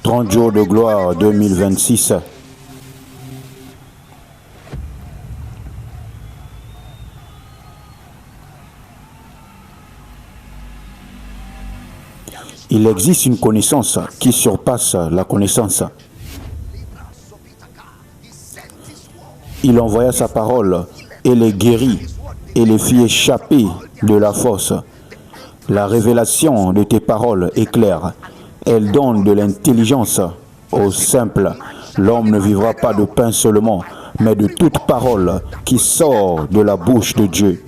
30 jours de gloire 2026. Il existe une connaissance qui surpasse la connaissance. Il envoya sa parole et les guérit et les fit échapper de la fosse. La révélation de tes paroles est claire. Elle donne de l'intelligence aux simples. L'homme ne vivra pas de pain seulement, mais de toute parole qui sort de la bouche de Dieu.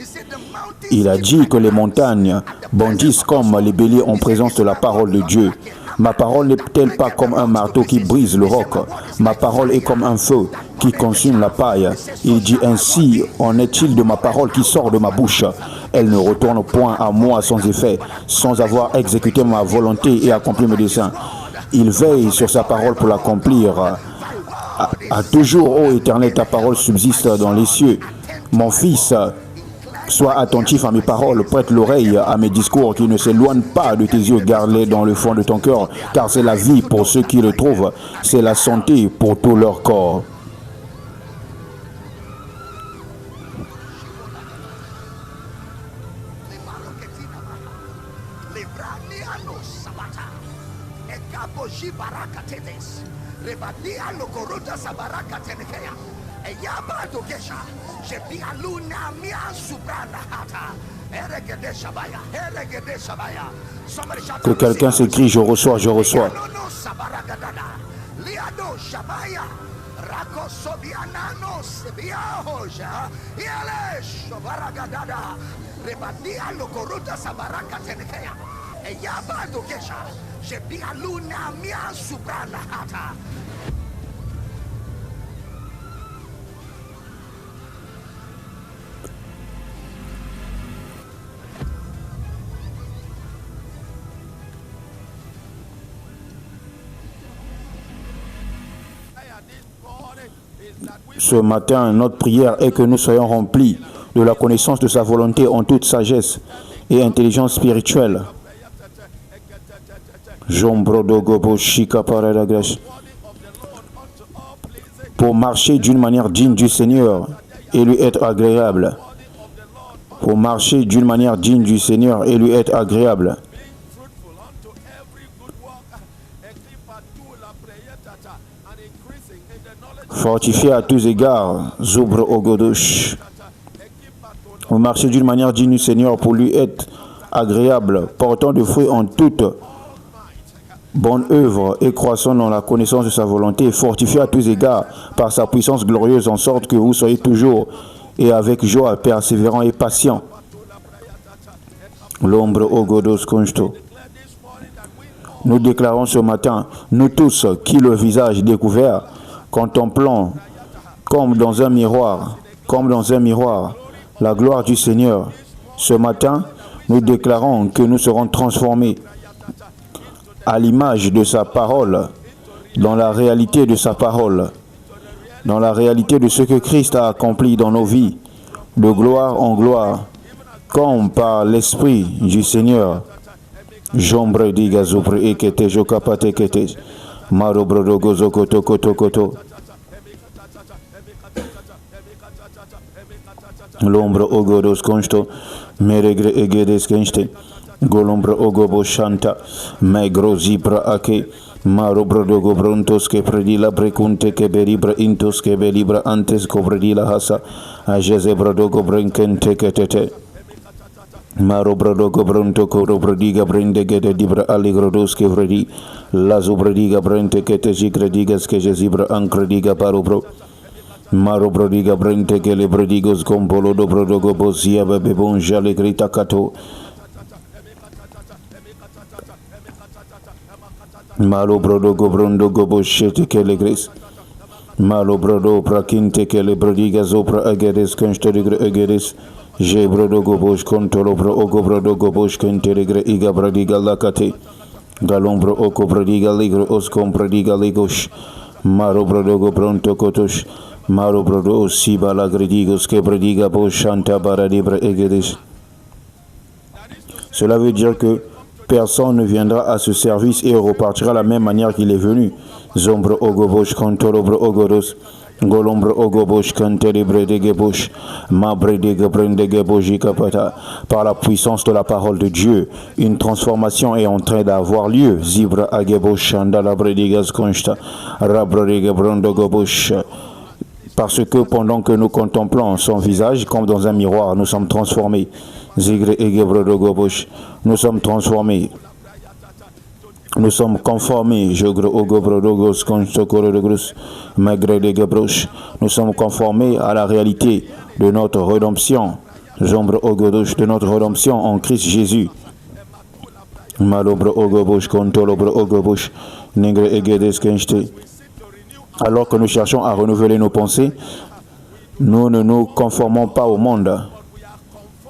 Il a dit que les montagnes bondissent comme les béliers en présence de la parole de Dieu. Ma parole n'est-elle pas comme un marteau qui brise le roc? Ma parole est comme un feu qui consume la paille. Il dit ainsi, en est-il de ma parole qui sort de ma bouche? Elle ne retourne point à moi sans effet, sans avoir exécuté ma volonté et accompli mes desseins. Il veille sur sa parole pour l'accomplir. À toujours, ô Éternel, ta parole subsiste dans les cieux. Mon fils, sois attentif à mes paroles, prête l'oreille à mes discours qui ne s'éloignent pas de tes yeux, garde-les dans le fond de ton cœur, car c'est la vie pour ceux qui le trouvent, c'est la santé pour tout leur corps. Que quelqu'un s'écrie, je reçois, je reçois. Ce matin, notre prière est que nous soyons remplis de la connaissance de sa volonté en toute sagesse et intelligence spirituelle. Pour marcher d'une manière digne du Seigneur et lui être agréable. Pour marcher d'une manière digne du Seigneur et lui être agréable. Fortifié à tous égards, Zobre Ogodosh. Pour marcher d'une manière digne du Seigneur pour lui être agréable, portant de fruits en toute bonne œuvre et croissant dans la connaissance de sa volonté, fortifié à tous égards par sa puissance glorieuse, en sorte que vous soyez toujours et avec joie, persévérant et patient. L'ombre Ogodos Konsto. Nous déclarons ce matin, nous tous qui le visage découvert, contemplant comme dans un miroir, la gloire du Seigneur. Ce matin, nous déclarons que nous serons transformés à l'image de sa parole, dans la réalité de sa parole, dans la réalité de ce que Christ a accompli dans nos vies, de gloire en gloire, comme par l'Esprit du Seigneur. Jombre diga zupre ekete jokapate kete. Maro brodo gozo koto koto koto. L'ombre ogodos consto, meregre egedes kenste. Golombre ogobo shanta, megro zibra ake. Maro brodo gobrontos que predila precunte que beribra intos que belibra antes cobredila hasa. Ajeze brodo gobrenkente ketete. Maro brodo gobronto coro brodiga brende gede dibra aligrodos que vredi. Lazo brodiga brente que te zigredigas que jezibra ancrediga parubro. Maro brodiga brente que le brodigos compolo do brodogo bosia bebon jale grita cato. Malo brodo gobrondo gobo shete que le gris. Malo brodo prakinte que le brodiga zopra ageres constodigre ageres. Je brodo gobosh contolobro ogo brodo gobosh kenteregre iga bradiga lakate. Galombro oko bradiga ligro os compradiga ligosh. Maro brodo gobronto kotosh. Maro brodo siba lagredigos que bradiga boshanta baradibra egeris. Cela veut dire que Personne ne viendra à ce service et repartira de la même manière qu'il est venu. Zombre ogobosh kontorobre ogoros. Golombre ogobosh kanteribre de gebosh. Mabre de gebren de geboji kapata. Par la puissance de la parole de Dieu, une transformation est en train d'avoir lieu. Zibra agebosh chandalabre de gaskonsta. Rabre de gebron de gobosh. Parce que pendant que nous contemplons son visage, comme dans un miroir, nous sommes transformés. Zigre et gebre de gobosh. Nous sommes transformés. Nous sommes conformés. Nous sommes conformés à la réalité de notre rédemption. De notre rédemption en Christ Jésus. Alors que nous cherchons à renouveler nos pensées, nous ne nous conformons pas au monde,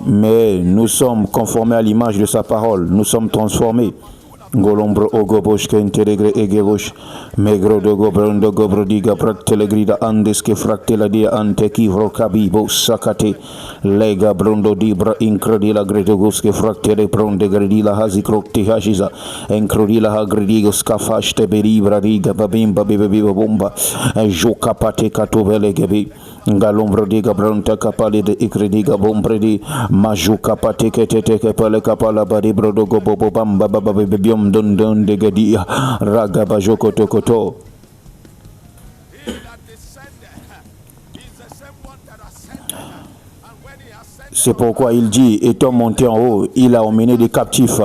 mais nous sommes conformés à l'image de sa parole. Nous sommes transformés. Golombre ogobosh kenteregre egebosh megro de gobron de gobro diga praktelegrida andes que fractela dia ante kivro kabibo sakate lega brondo dibra incredila gredogos que fractele pronde gredila hazikrokti hashiza encrodila hagredigos kafash te beribra diga babimba bebe bomba joka pate katovele gebi Ngalombro diga bronta kapali de ikrediga bombredi majuka pateke teke pale kapala badi brodogo bobo bamba baba biom don don de gadia raga bajoko tokoto. C'est pourquoi il dit, étant monté en haut, il a emmené des captifs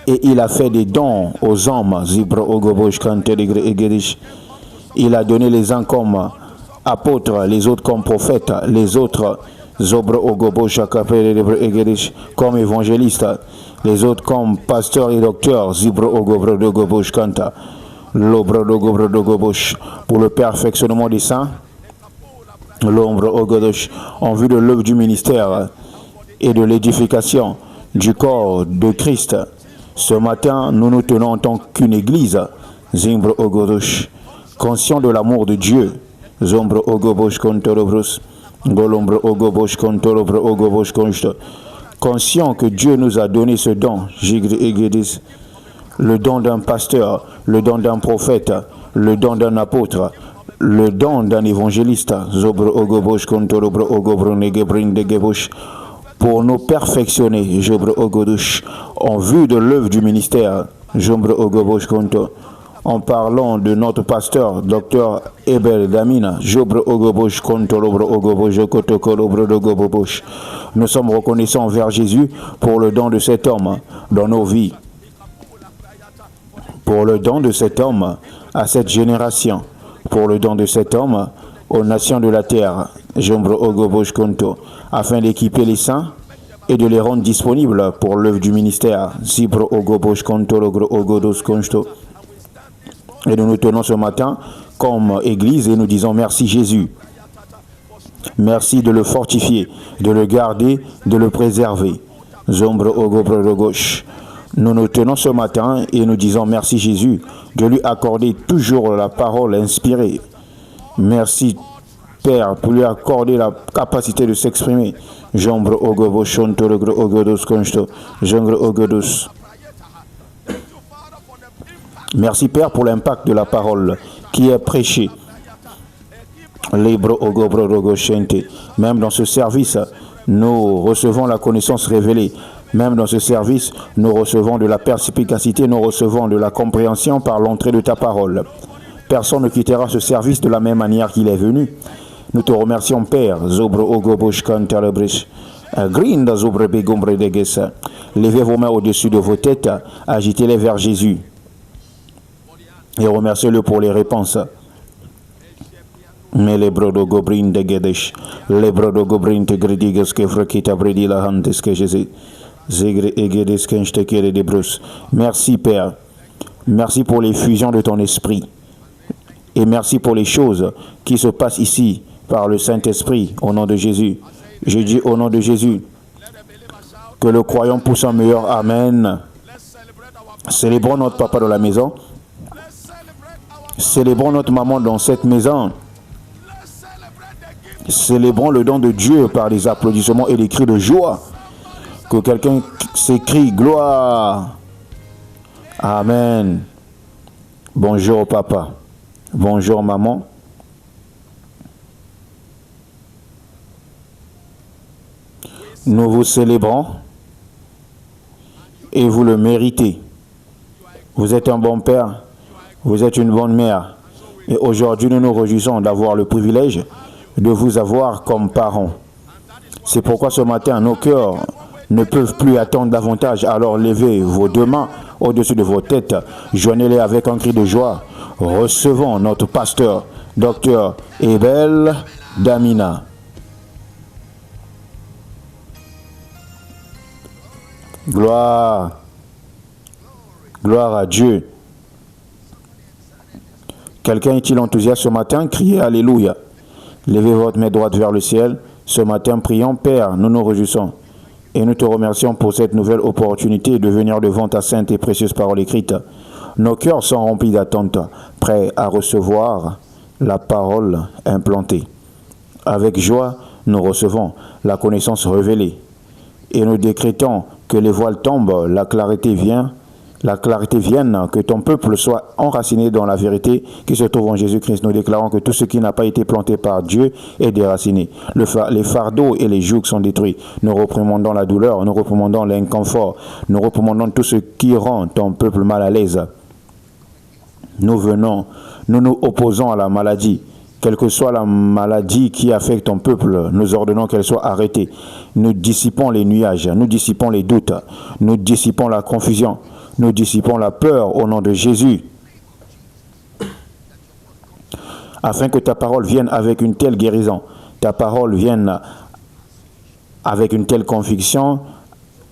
et il a fait des dons aux hommes. Il a donné les uns comme apôtres, les autres comme prophètes, les autres comme évangélistes, les autres comme pasteurs et docteurs, pour le perfectionnement des saints, en vue de l'œuvre du ministère et de l'édification du corps de Christ. Ce matin, nous nous tenons en tant qu'une église, conscient de l'amour de Dieu. Zombre ogobosh kontorobrus, golombre ogobosh kontorobre ogobosh konsta. Conscient que Dieu nous a donné ce don, Jigri Egedis, le don d'un pasteur, le don d'un prophète, le don d'un apôtre, le don d'un évangéliste, Zobre ogobosh kontorobre ogobre negebrin degebosh, pour nous perfectionner, Jobre ogodush, en vue de l'œuvre du ministère, Jombre ogobosh konto. En parlant de notre pasteur, Dr Ebel Damina, Jobre Ogobosh, Kontolobre Ogobosh, Kotokolobre Ogobosh. Nous sommes reconnaissants envers Jésus pour le don de cet homme dans nos vies. Pour le don de cet homme à cette génération. Pour le don de cet homme aux nations de la terre, Jobre Ogobosh Konto, afin d'équiper les saints et de les rendre disponibles pour l'œuvre du ministère. Zibre Ogobosh, Kontolobre Ogodos Konto. Et nous nous tenons ce matin comme Église et nous disons merci Jésus. Merci de le fortifier, de le garder, de le préserver. Zombre ogobre de gauche. Nous nous tenons ce matin et nous disons merci Jésus de lui accorder toujours la parole inspirée. Merci Père pour lui accorder la capacité de s'exprimer. Zombre ogobo shontologre ogodos konsto. Zombre ogodos. Merci Père pour l'impact de la parole qui est prêchée. Même dans ce service, nous recevons la connaissance révélée. Même dans ce service, nous recevons de la perspicacité, nous recevons de la compréhension par l'entrée de ta parole. Personne ne quittera ce service de la même manière qu'il est venu. Nous te remercions Père. Levez vos mains au-dessus de vos têtes, agitez-les vers Jésus. Et remerciez-le pour les réponses. Mais les brodo gobrin de Gedesh, les brodo gobrin te gredigas que frakita bredi la hantes que Jésus, zegre et Gedes kenchtekere de Bruce. Merci Père. Merci pour les fusions de ton esprit. Et merci pour les choses qui se passent ici par le Saint-Esprit au nom de Jésus. Je dis au nom de Jésus que le croyant pousse un meilleur Amen. Célébrons notre papa dans la maison. Célébrons notre maman dans cette maison. Célébrons le don de Dieu par des applaudissements et des cris de joie. Que quelqu'un s'écrie gloire. Amen. Bonjour papa. Bonjour maman. Nous vous célébrons et vous le méritez. Vous êtes un bon père, vous êtes une bonne mère. Et aujourd'hui, nous nous réjouissons d'avoir le privilège de vous avoir comme parents. C'est pourquoi ce matin, nos cœurs ne peuvent plus attendre davantage. Alors levez vos deux mains au-dessus de vos têtes, joignez-les avec un cri de joie. Recevons notre pasteur, docteur Ebel Damina. Gloire, gloire à Dieu. Quelqu'un est-il enthousiaste ce matin? Criez Alléluia. Levez votre main droite vers le ciel. Ce matin, prions, Père, nous nous réjouissons. Et nous te remercions pour cette nouvelle opportunité de venir devant ta sainte et précieuse parole écrite. Nos cœurs sont remplis d'attente, prêts à recevoir la parole implantée. Avec joie, nous recevons la connaissance révélée. Et nous décrétons que les voiles tombent, la clarté vienne, que ton peuple soit enraciné dans la vérité qui se trouve en Jésus-Christ. Nous déclarons que tout ce qui n'a pas été planté par Dieu est déraciné. Les fardeaux et les jougs sont détruits. Nous reprimandons la douleur, nous reprimandons l'inconfort, nous reprimandons tout ce qui rend ton peuple mal à l'aise. Nous nous opposons à la maladie. Quelle que soit la maladie qui affecte ton peuple, nous ordonnons qu'elle soit arrêtée. Nous dissipons les nuages, nous dissipons les doutes, nous dissipons la confusion, nous dissipons la peur au nom de Jésus. Afin que ta parole vienne avec une telle guérison, ta parole vienne avec une telle conviction,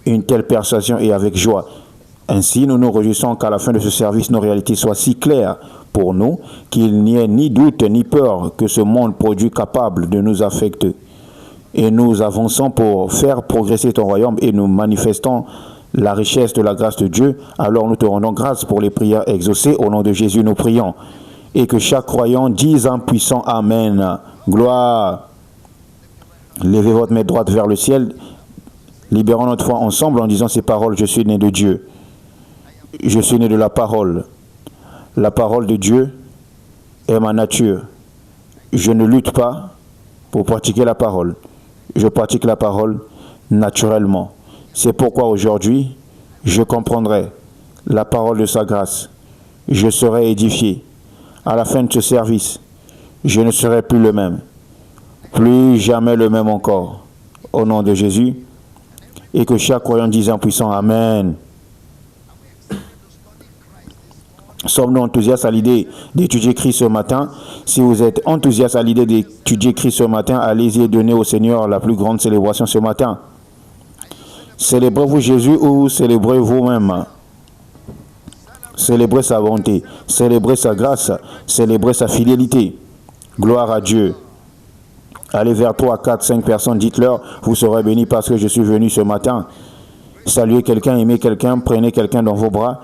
une telle persuasion et avec joie. Ainsi, nous nous réjouissons qu'à la fin de ce service, nos réalités soient si claires pour nous qu'il n'y ait ni doute ni peur que ce monde produit capable de nous affecter. Et nous avançons pour faire progresser ton royaume et nous manifestons la richesse de la grâce de Dieu. Alors nous te rendons grâce pour les prières exaucées. Au nom de Jésus, nous prions. Et que chaque croyant dise en puissant Amen. Gloire. Levez votre main droite vers le ciel. Libérons notre foi ensemble en disant ces paroles. Je suis né de Dieu. Je suis né de la parole. La parole de Dieu est ma nature. Je ne lutte pas pour pratiquer la parole. Je pratique la parole naturellement. C'est pourquoi aujourd'hui, je comprendrai la parole de sa grâce. Je serai édifié. À la fin de ce service, je ne serai plus le même. Plus jamais le même encore. Au nom de Jésus. Et que chaque croyant dise en puissant Amen. Sommes-nous enthousiastes à l'idée d'étudier Christ ce matin? Si vous êtes enthousiaste à l'idée d'étudier Christ ce matin, allez-y et donnez au Seigneur la plus grande célébration ce matin. Célébrez-vous Jésus ou célébrez vous-même? Célébrez sa bonté, célébrez sa grâce, célébrez sa fidélité. Gloire à Dieu. Allez vers 3, 4, 5 personnes, dites-leur, vous serez bénis parce que je suis venu ce matin. Saluez quelqu'un, aimez quelqu'un, prenez quelqu'un dans vos bras.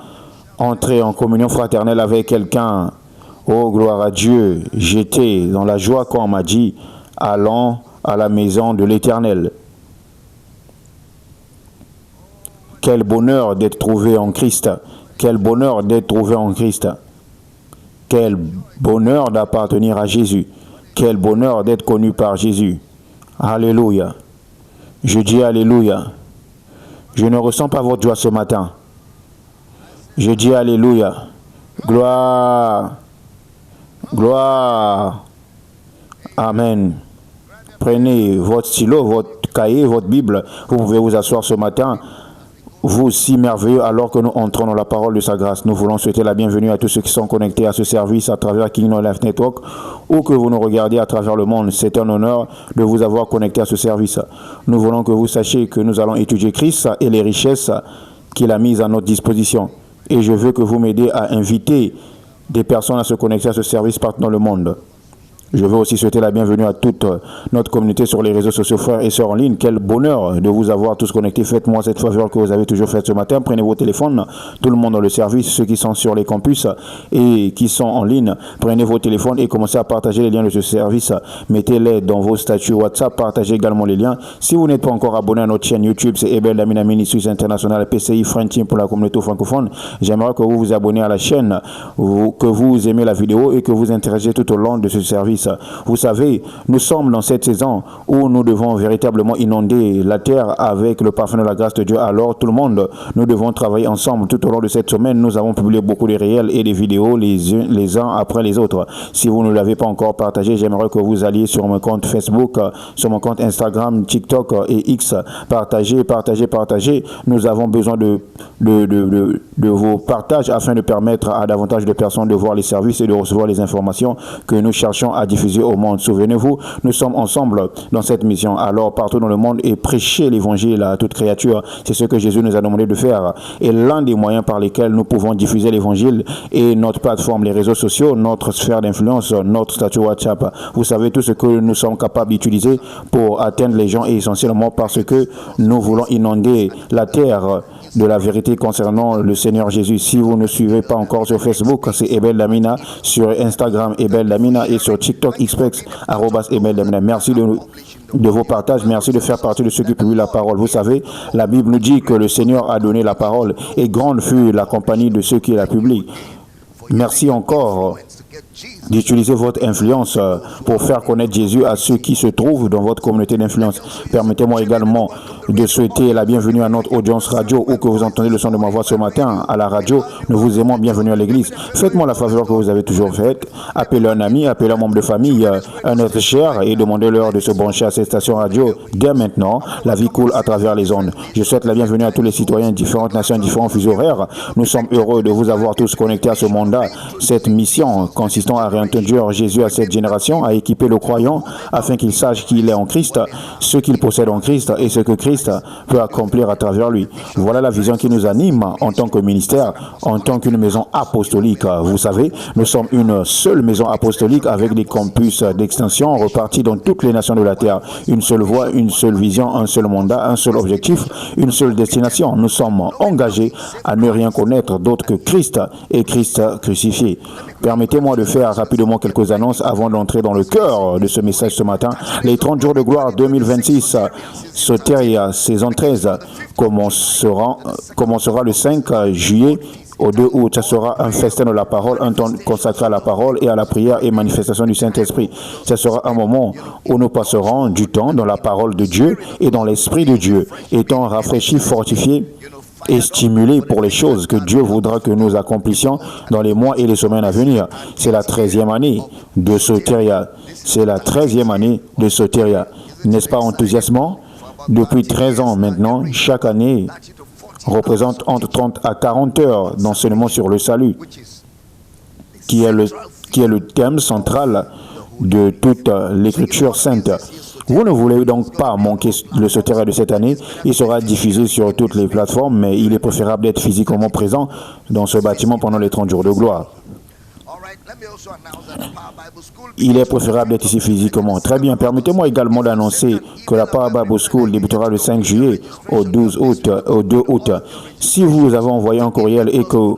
Entrez en communion fraternelle avec quelqu'un. Oh, gloire à Dieu. J'étais dans la joie quand on m'a dit, allons à la maison de l'Éternel. Quel bonheur d'être trouvé en Christ. Quel bonheur d'être trouvé en Christ. Quel bonheur d'appartenir à Jésus. Quel bonheur d'être connu par Jésus. Alléluia. Je dis Alléluia. Je ne ressens pas votre joie ce matin. Je dis Alléluia. Gloire. Gloire. Amen. Prenez votre stylo, votre cahier, votre Bible. Vous pouvez vous asseoir ce matin. Vous si merveilleux alors que nous entrons dans la parole de sa grâce. Nous voulons souhaiter la bienvenue à tous ceux qui sont connectés à ce service à travers Kingdom Life Network ou que vous nous regardiez à travers le monde. C'est un honneur de vous avoir connecté à ce service. Nous voulons que vous sachiez que nous allons étudier Christ et les richesses qu'il a mises à notre disposition. Et je veux que vous m'aidez à inviter des personnes à se connecter à ce service partout dans le monde. Je veux aussi souhaiter la bienvenue à toute notre communauté sur les réseaux sociaux, frères et sœurs en ligne. Quel bonheur de vous avoir tous connectés. Faites-moi cette faveur que vous avez toujours faite ce matin. Prenez vos téléphones, tout le monde dans le service, ceux qui sont sur les campus et qui sont en ligne. Prenez vos téléphones et commencez à partager les liens de ce service. Mettez-les dans vos statuts WhatsApp. Partagez également les liens. Si vous n'êtes pas encore abonné à notre chaîne YouTube, c'est Ebel Damina Ministries International PCI Friend Team pour la communauté francophone. J'aimerais que vous vous abonnez à la chaîne, que vous aimez la vidéo et que vous interagissez tout au long de ce service. Vous savez, nous sommes dans cette saison où nous devons véritablement inonder la terre avec le parfum de la grâce de Dieu. Alors tout le monde, nous devons travailler ensemble tout au long de cette semaine. Nous avons publié beaucoup de réels et des vidéos les uns après les autres. Si vous ne l'avez pas encore partagé, j'aimerais que vous alliez sur mon compte Facebook, sur mon compte Instagram, TikTok et X. Partagez, partagez, partagez. Nous avons besoin de vos partages afin de permettre à davantage de personnes de voir les services et de recevoir les informations que nous cherchons à diffuser au monde. Souvenez-vous, nous sommes ensemble dans cette mission. Alors, partout dans le monde et prêcher l'évangile à toute créature. C'est ce que Jésus nous a demandé de faire. Et l'un des moyens par lesquels nous pouvons diffuser l'évangile est notre plateforme, les réseaux sociaux, notre sphère d'influence, notre statut WhatsApp. Vous savez tout ce que nous sommes capables d'utiliser pour atteindre les gens et essentiellement parce que nous voulons inonder la terre de la vérité concernant le Seigneur Jésus. Si vous ne suivez pas encore sur Facebook, c'est Ebel Damina, sur Instagram Ebel Damina et sur TikTok Xpex @Ebel Damina. Merci de vos partages, merci de faire partie de ceux qui publient la parole. Vous savez, la Bible nous dit que le Seigneur a donné la parole et grande fut la compagnie de ceux qui la publient. Merci encore d'utiliser votre influence pour faire connaître Jésus à ceux qui se trouvent dans votre communauté d'influence. Permettez-moi également de souhaiter la bienvenue à notre audience radio où que vous entendez le son de ma voix ce matin à la radio. Nous vous aimons, bienvenue à l'église. Faites-moi la faveur que vous avez toujours faite. Appelez un ami, appelez un membre de famille, un être cher et demandez-leur de se brancher à cette station radio. Dès maintenant, la vie coule à travers les ondes. Je souhaite la bienvenue à tous les citoyens de différentes nations, différents fuseaux horaires. Nous sommes heureux de vous avoir tous connectés à ce mandat. Cette mission consistant à réintroduire Jésus à cette génération, à équiper le croyant afin qu'il sache qu'il est en Christ, ce qu'il possède en Christ et ce que Christ peut accomplir à travers lui. Voilà la vision qui nous anime en tant que ministère, en tant qu'une maison apostolique. Vous savez, nous sommes une seule maison apostolique avec des campus d'extension repartis dans toutes les nations de la terre. Une seule voie, une seule vision, un seul mandat, un seul objectif, une seule destination. Nous sommes engagés à ne rien connaître d'autre que Christ et Christ crucifié. Permettez-moi de faire rapidement quelques annonces avant d'entrer dans le cœur de ce message ce matin. Les 30 jours de gloire 2026, Soteria, saison 13, commencera le 5 juillet au 2 août. Ce sera un festin de la parole, un temps consacré à la parole et à la prière et manifestation du Saint-Esprit. Ce sera un moment où nous passerons du temps dans la parole de Dieu et dans l'Esprit de Dieu, étant rafraîchis, fortifiés et stimulés pour les choses que Dieu voudra que nous accomplissions dans les mois et les semaines à venir. C'est la 13e année de Soteria. C'est la 13e année de Soteria. N'est-ce pas enthousiasmant? Depuis 13 ans maintenant, chaque année représente entre 30 à 40 heures d'enseignement sur le salut, qui est le thème central de toute l'Écriture sainte. Vous ne voulez donc pas manquer le Soteria de cette année. Il sera diffusé sur toutes les plateformes, mais il est préférable d'être physiquement présent dans ce bâtiment pendant les 30 jours de gloire. Il est préférable d'être ici physiquement. Très bien. Permettez-moi également d'annoncer que la Power Bible School débutera le 5 juillet au 2 août. Si vous avez envoyé un courriel et que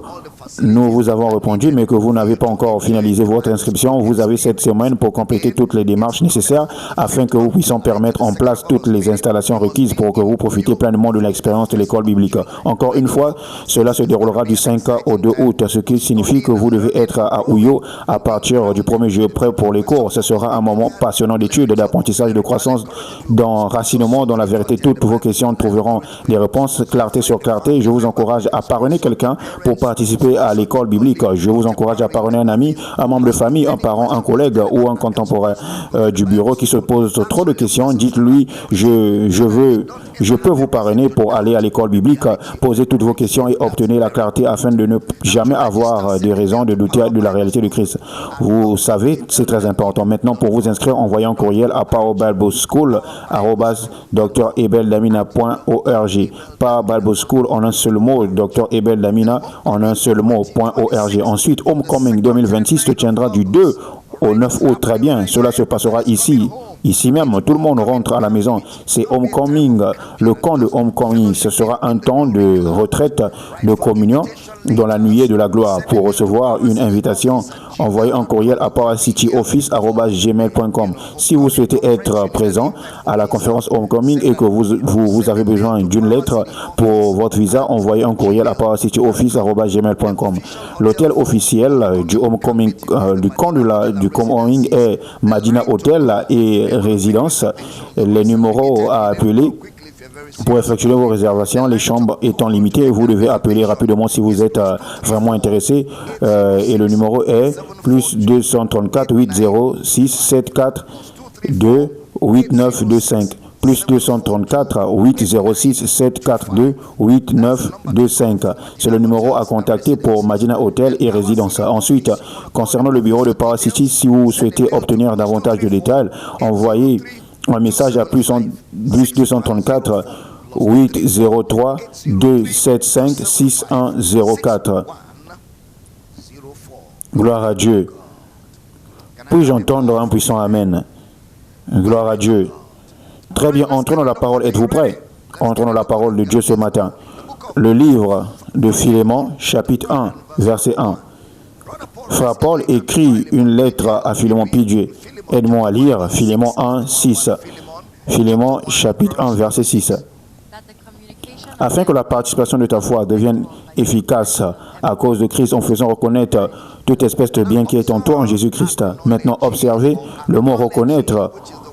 nous vous avons répondu, mais que vous n'avez pas encore finalisé votre inscription, vous avez cette semaine pour compléter toutes les démarches nécessaires afin que vous puissiez mettre en place toutes les installations requises pour que vous profitiez pleinement de l'expérience de l'école biblique. Encore une fois, cela se déroulera du 5 au 2 août, ce qui signifie que vous devez être à Ouyo à partir du 1er juillet prêt pour les cours. Ce sera un moment passionnant d'études, d'apprentissage, de croissance, d'enracinement dans la vérité. Toutes vos questions trouveront des réponses, clarté sur clarté. Je vous encourage à parrainer quelqu'un pour participer à l'école biblique. Je vous encourage à parrainer un ami, un membre de famille, un parent, un collègue ou un contemporain du bureau qui se pose trop de questions. Dites-lui, je peux vous parrainer pour aller à l'école biblique, poser toutes vos questions et obtenir la clarté afin de ne jamais avoir des raisons de douter de la réalité de Christ. Vous savez, c'est très important. Maintenant, pour vous inscrire, envoyez un courriel à powerbibleschool@dr-ebeldamina.org. Power Bible School en un seul mot, Dr. Ebel Damina en un seul mot.org. Ensuite, Homecoming 2026 se tiendra du 2 au 9 août. Très bien, cela se passera ici. Ici même, tout le monde rentre à la maison. C'est Homecoming, le camp de Homecoming. Ce sera un temps de retraite, de communion dans la nuée de la gloire. Pour recevoir une invitation, envoyez un courriel à powercityoffice@gmail.com. Si vous souhaitez être présent à la conférence Homecoming et que vous avez besoin d'une lettre pour votre visa, envoyez un courriel à powercityoffice@gmail.com. L'hôtel officiel du Homecoming, du camp du Homecoming est Madina Hotel et Résidence. Les numéros à appeler pour effectuer vos réservations, les chambres étant limitées, vous devez appeler rapidement si vous êtes vraiment intéressé. Et le numéro est plus 234 806 74 2 8925. Plus 234 806 742 8925. C'est le numéro à contacter pour Madina Hotel et Résidence. Ensuite, concernant le bureau de Power City, si vous souhaitez obtenir davantage de détails, envoyez un message à plus 234 803 275 6104. Gloire à Dieu. Puis-je entendre un puissant Amen? Gloire à Dieu. Très bien, entrons dans la parole. Êtes-vous prêts? Entrons dans la parole de Dieu ce matin. Le livre de Philémon, chapitre 1, verset 1. Frère Paul écrit une lettre à Philémon Pidgé. Aide-moi à lire Philémon 1, 6. Philémon, chapitre 1, verset 6. Afin que la participation de ta foi devienne efficace à cause de Christ en faisant reconnaître toute espèce de bien qui est en toi en Jésus-Christ. Maintenant, observez le mot reconnaître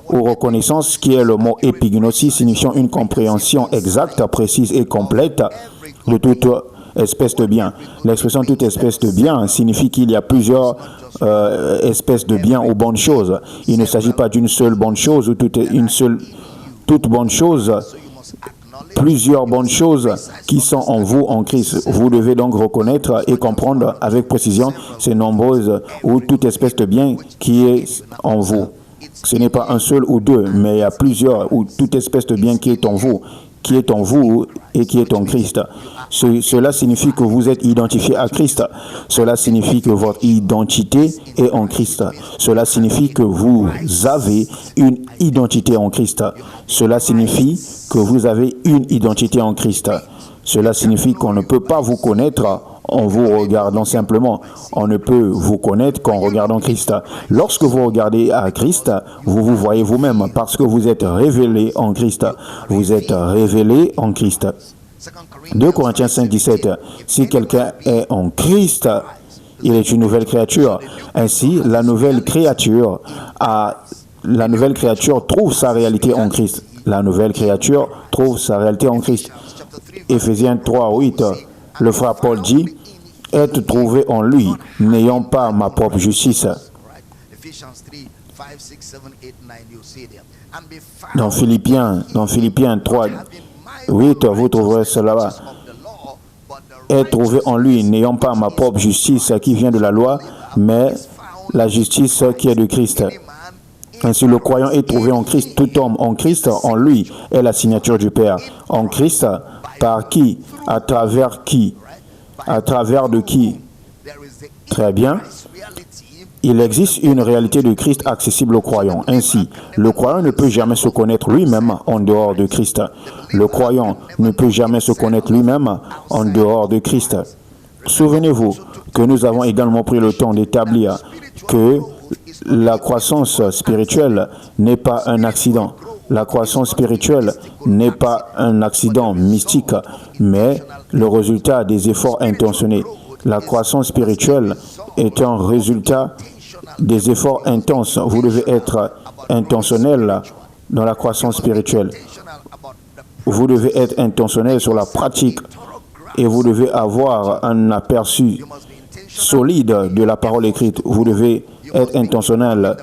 ou reconnaissance qui est le mot épignosis signifiant une compréhension exacte, précise et complète de toute espèce de bien. L'expression toute espèce de bien signifie qu'il y a plusieurs espèces de biens ou bonnes choses. Il ne s'agit pas d'une seule bonne chose ou toute bonne chose. Plusieurs bonnes choses qui sont en vous en Christ. Vous devez donc reconnaître et comprendre avec précision ces nombreuses ou toute espèce de bien qui est en vous. Ce n'est pas un seul ou deux, mais il y a plusieurs ou toute espèce de bien qui est en vous et qui est en Christ. Cela signifie que vous êtes identifié à Christ. Cela signifie que votre identité est en Christ. Cela signifie que vous avez une identité en Christ. Cela signifie que vous avez une identité en Christ. Cela signifie qu'on ne peut pas vous connaître en vous regardant simplement. On ne peut vous connaître qu'en regardant Christ. Lorsque vous regardez à Christ, vous vous voyez vous-même parce que vous êtes révélé en Christ. Vous êtes révélé en Christ. 2 Corinthiens 5, 17. Si quelqu'un est en Christ, il est une nouvelle créature. Ainsi, la nouvelle créature trouve sa réalité en Christ. La nouvelle créature trouve sa réalité en Christ. Éphésiens 3, 8. Le frère Paul dit, être trouvé en lui, n'ayant pas ma propre justice. Dans Philippiens 3, 8, vous trouverez cela. Être trouvé en lui, n'ayant pas ma propre justice qui vient de la loi, mais la justice qui est de Christ. Ainsi, le croyant est trouvé en Christ. Tout homme en Christ, en lui, est la signature du Père. En Christ, par qui? À travers qui? À travers de qui? Très bien. Il existe une réalité de Christ accessible aux croyants. Ainsi, le croyant ne peut jamais se connaître lui-même en dehors de Christ. Le croyant ne peut jamais se connaître lui-même en dehors de Christ. Souvenez-vous que nous avons également pris le temps d'établir que la croissance spirituelle n'est pas un accident. La croissance spirituelle n'est pas un accident mystique, mais le résultat des efforts intentionnés. La croissance spirituelle est un résultat des efforts intenses. Vous devez être intentionnel dans la croissance spirituelle. Vous devez être intentionnel sur la pratique et vous devez avoir un aperçu solide de la parole écrite. Vous devez être intentionnel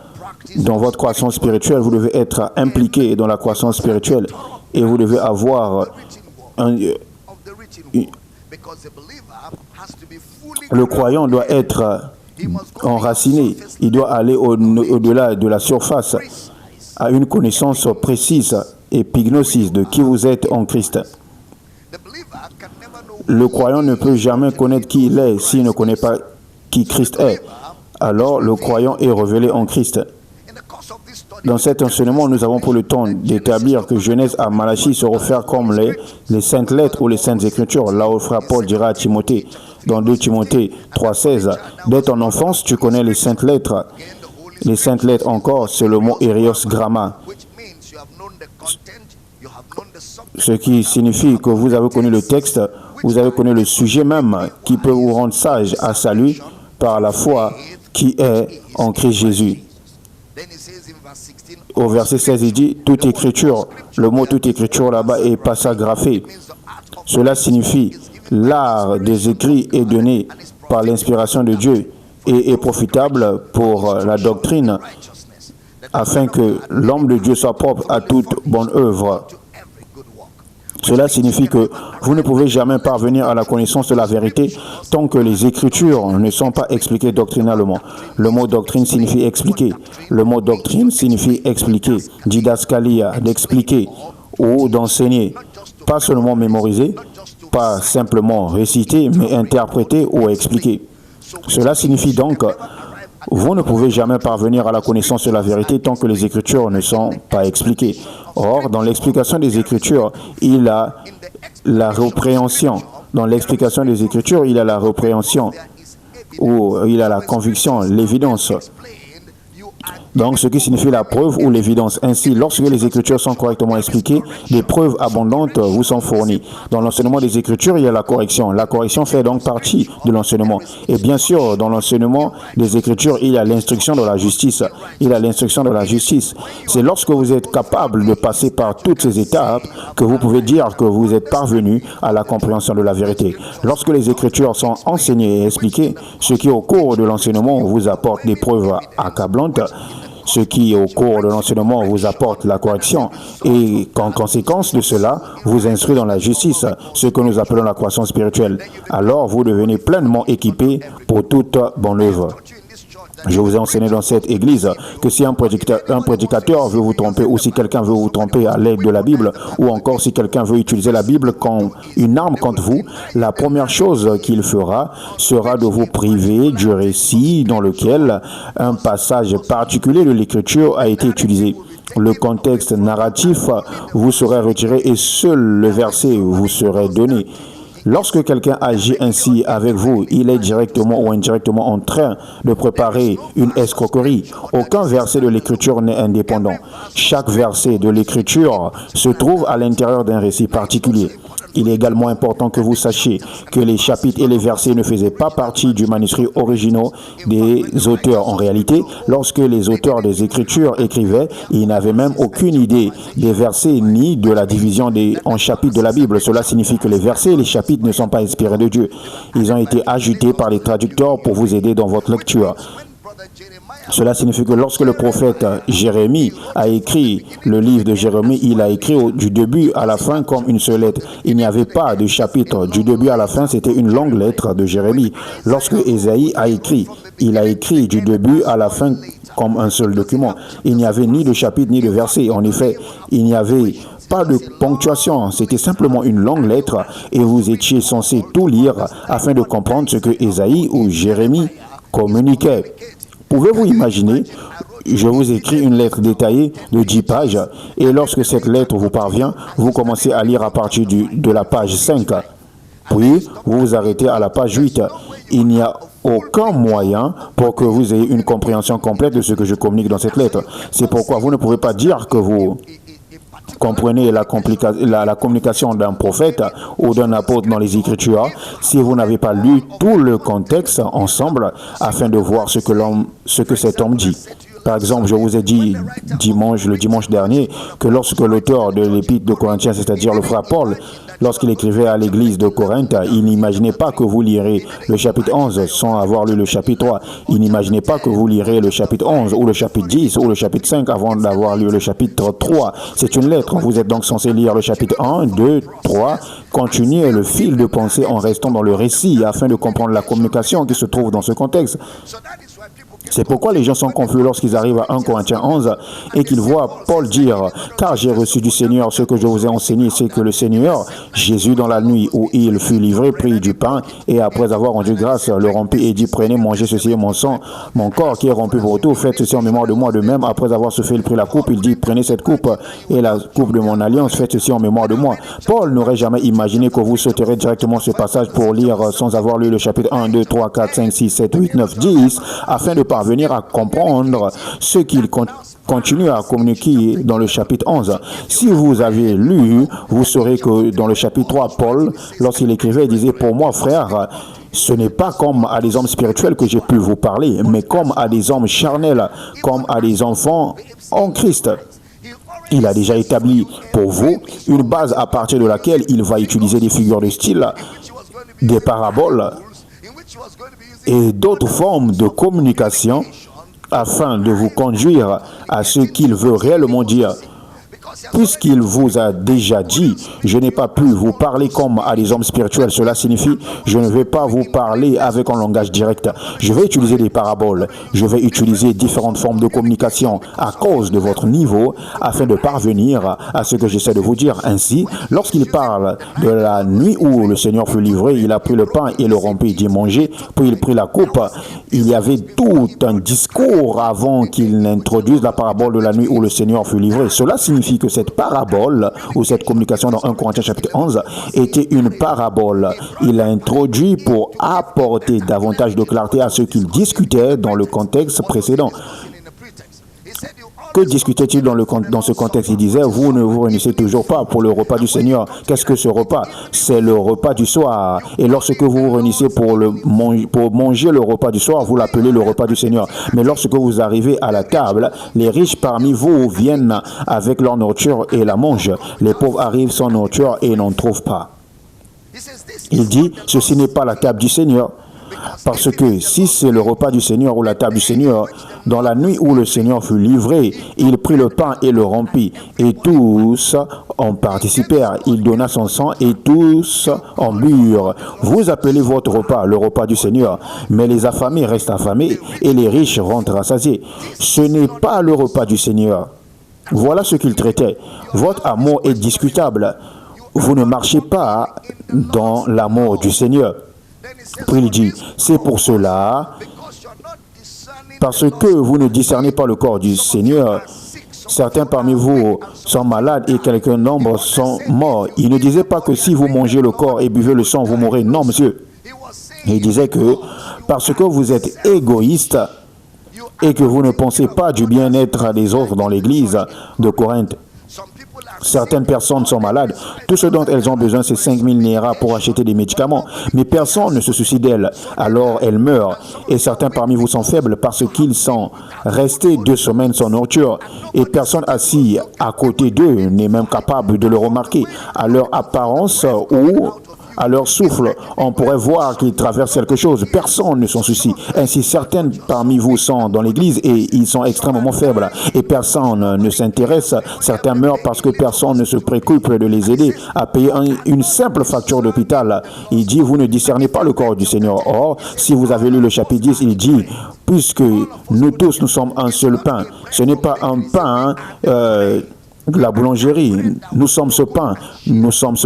dans votre croissance spirituelle. Vous devez être impliqué dans la croissance spirituelle et vous devez avoir le croyant doit être enraciné. Il doit aller au-delà de la surface à une connaissance précise et pignosis de qui vous êtes en Christ. Le croyant ne peut jamais connaître qui il est s'il ne connaît pas qui Christ est. alors le croyant est révélé en Christ. Dans cet enseignement, nous avons pris le temps d'établir que Genèse à Malachie se réfèrent comme les saintes lettres ou les saintes écritures. Là où le frère Paul dira à Timothée, dans 2 Timothée 3,16, dès ton enfance, tu connais les saintes lettres. Les saintes lettres encore, c'est le mot Erios Gramma. Ce qui signifie que vous avez connu le texte, vous avez connu le sujet même qui peut vous rendre sage à salut par la foi qui est en Christ Jésus. Au verset 16, il dit, toute écriture, le mot toute écriture là-bas est passagraphe. Cela signifie l'art des écrits est donné par l'inspiration de Dieu et est profitable pour la doctrine afin que l'homme de Dieu soit propre à toute bonne œuvre. Cela signifie que vous ne pouvez jamais parvenir à la connaissance de la vérité tant que les Écritures ne sont pas expliquées doctrinalement. Le mot doctrine signifie expliquer. Le mot doctrine signifie expliquer. Didaskalia, d'expliquer ou d'enseigner. Pas seulement mémoriser, pas simplement réciter, mais interpréter ou expliquer. Cela signifie donc vous ne pouvez jamais parvenir à la connaissance de la vérité tant que les Écritures ne sont pas expliquées. Or, dans l'explication des Écritures, il a la répréhension. Dans l'explication des Écritures, il a la répréhension, ou il a la conviction, l'évidence. Donc, ce qui signifie la preuve ou l'évidence. Ainsi, lorsque les Écritures sont correctement expliquées, des preuves abondantes vous sont fournies. Dans l'enseignement des Écritures, il y a la correction. La correction fait donc partie de l'enseignement. Et bien sûr, dans l'enseignement des Écritures, il y a l'instruction de la justice. Il y a l'instruction de la justice. C'est lorsque vous êtes capable de passer par toutes ces étapes que vous pouvez dire que vous êtes parvenu à la compréhension de la vérité. Lorsque les Écritures sont enseignées et expliquées, ce qui au cours de l'enseignement vous apporte des preuves accablantes, ce qui, au cours de l'enseignement, vous apporte la correction et qu'en conséquence de cela, vous instruit dans la justice, ce que nous appelons la croissance spirituelle. Alors, vous devenez pleinement équipé pour toute bonne œuvre. Je vous ai enseigné dans cette église que si un prédicateur veut vous tromper ou si quelqu'un veut vous tromper à l'aide de la Bible ou encore si quelqu'un veut utiliser la Bible comme une arme contre vous, la première chose qu'il fera sera de vous priver du récit dans lequel un passage particulier de l'Écriture a été utilisé. Le contexte narratif vous serait retiré et seul le verset vous serait donné. Lorsque quelqu'un agit ainsi avec vous, il est directement ou indirectement en train de préparer une escroquerie. Aucun verset de l'Écriture n'est indépendant. Chaque verset de l'Écriture se trouve à l'intérieur d'un récit particulier. Il est également important que vous sachiez que les chapitres et les versets ne faisaient pas partie du manuscrit original des auteurs. En réalité, lorsque les auteurs des Écritures écrivaient, ils n'avaient même aucune idée des versets ni de la division en chapitres de la Bible. Cela signifie que les versets et les chapitres ne sont pas inspirés de Dieu. Ils ont été ajoutés par les traducteurs pour vous aider dans votre lecture. Cela signifie que lorsque le prophète Jérémie a écrit le livre de Jérémie, il a écrit du début à la fin comme une seule lettre. Il n'y avait pas de chapitre. Du début à la fin, c'était une longue lettre de Jérémie. Lorsque Ésaïe a écrit, il a écrit du début à la fin comme un seul document. Il n'y avait ni de chapitre ni de verset. En effet, il n'y avait pas de ponctuation. C'était simplement une longue lettre et vous étiez censé tout lire afin de comprendre ce que Ésaïe ou Jérémie communiquait. Pouvez-vous imaginer, je vous écris une lettre détaillée de 10 pages et lorsque cette lettre vous parvient, vous commencez à lire à partir de la page 5. Puis, vous vous arrêtez à la page 8. Il n'y a aucun moyen pour que vous ayez une compréhension complète de ce que je communique dans cette lettre. C'est pourquoi vous ne pouvez pas dire que vous comprenez la communication d'un prophète ou d'un apôtre dans les Écritures si vous n'avez pas lu tout le contexte ensemble afin de voir ce que cet homme dit. Par exemple, je vous ai dit le dimanche dernier que lorsque l'auteur de l'épître de Corinthiens, c'est-à-dire le frère Paul, lorsqu'il écrivait à l'église de Corinthe, il n'imaginait pas que vous lirez le chapitre 11 sans avoir lu le chapitre 3. Il n'imaginait pas que vous lirez le chapitre 11 ou le chapitre 10 ou le chapitre 5 avant d'avoir lu le chapitre 3. C'est une lettre. Vous êtes donc censé lire le chapitre 1, 2, 3, continuer le fil de pensée en restant dans le récit afin de comprendre la communication qui se trouve dans ce contexte. C'est pourquoi les gens sont confus lorsqu'ils arrivent à 1 Corinthiens 11 et qu'ils voient Paul dire « Car j'ai reçu du Seigneur ce que je vous ai enseigné, c'est que le Seigneur, Jésus dans la nuit où il fut livré, prit du pain et après avoir rendu grâce, le rompit et dit « Prenez, mangez, ceci est mon sang, mon corps qui est rompu pour tout, faites ceci en mémoire de moi. » De même, après avoir soufflé, il prit la coupe, il dit « Prenez cette coupe et la coupe de mon alliance, faites ceci en mémoire de moi. » Paul n'aurait jamais imaginé que vous sauterez directement ce passage pour lire sans avoir lu le chapitre 1, 2, 3, 4, 5, 6, 7, 8, 9, 10 afin de parvenir à comprendre ce qu'il continue à communiquer dans le chapitre 11. Si vous avez lu, vous saurez que dans le chapitre 3, Paul, lorsqu'il écrivait, il disait « Pour moi, frère, ce n'est pas comme à des hommes spirituels que j'ai pu vous parler, mais comme à des hommes charnels, comme à des enfants en Christ. » Il a déjà établi pour vous une base à partir de laquelle il va utiliser des figures de style, des paraboles et d'autres formes de communication afin de vous conduire à ce qu'il veut réellement dire. Puisqu'il vous a déjà dit, je n'ai pas pu vous parler comme à des hommes spirituels. Cela signifie, je ne vais pas vous parler avec un langage direct. Je vais utiliser des paraboles. Je vais utiliser différentes formes de communication à cause de votre niveau afin de parvenir à ce que j'essaie de vous dire. Ainsi, lorsqu'il parle de la nuit où le Seigneur fut livré, il a pris le pain et le rompit, il dit manger, puis il prit la coupe. Il y avait tout un discours avant qu'il n'introduise la parabole de la nuit où le Seigneur fut livré. Cela signifie que cette parabole ou cette communication dans 1 Corinthiens chapitre 11 était une parabole. Il l'a introduit pour apporter davantage de clarté à ce qu'il discutait dans le contexte précédent. Que discutait-il dans ce contexte? Il disait, vous ne vous réunissez toujours pas pour le repas du Seigneur. Qu'est-ce que ce repas? C'est le repas du soir. Et lorsque vous vous réunissez pour manger le repas du soir, vous l'appelez le repas du Seigneur. Mais lorsque vous arrivez à la table, les riches parmi vous viennent avec leur nourriture et la mangent. Les pauvres arrivent sans nourriture et n'en trouvent pas. Il dit, ceci n'est pas la table du Seigneur. Parce que si c'est le repas du Seigneur ou la table du Seigneur, dans la nuit où le Seigneur fut livré, il prit le pain et le rompit, et tous en participèrent. Il donna son sang et tous en burent. Vous appelez votre repas le repas du Seigneur, mais les affamés restent affamés et les riches rentrent rassasiés. Ce n'est pas le repas du Seigneur. Voilà ce qu'il traitait. Votre amour est discutable. Vous ne marchez pas dans l'amour du Seigneur. Puis il dit, c'est pour cela, parce que vous ne discernez pas le corps du Seigneur, certains parmi vous sont malades et quelques nombres sont morts. Il ne disait pas que si vous mangez le corps et buvez le sang, vous mourrez. Non, monsieur. Il disait que parce que vous êtes égoïste et que vous ne pensez pas du bien-être des autres dans l'église de Corinthe, certaines personnes sont malades. Tout ce dont elles ont besoin, c'est 5000 Naira pour acheter des médicaments. Mais personne ne se soucie d'elles. Alors elles meurent. Et certains parmi vous sont faibles parce qu'ils sont restés 2 semaines sans nourriture. Et personne assis à côté d'eux n'est même capable de le remarquer. À leur apparence ou à leur souffle, on pourrait voir qu'ils traversent quelque chose. Personne ne s'en soucie. Ainsi, certains parmi vous sont dans l'église et ils sont extrêmement faibles. Et personne ne s'intéresse. Certains meurent parce que personne ne se préoccupe de les aider à payer une simple facture d'hôpital. Il dit, vous ne discernez pas le corps du Seigneur. Or, si vous avez lu le chapitre 10, il dit, puisque nous tous, nous sommes un seul pain. Ce n'est pas un pain la boulangerie, nous sommes ce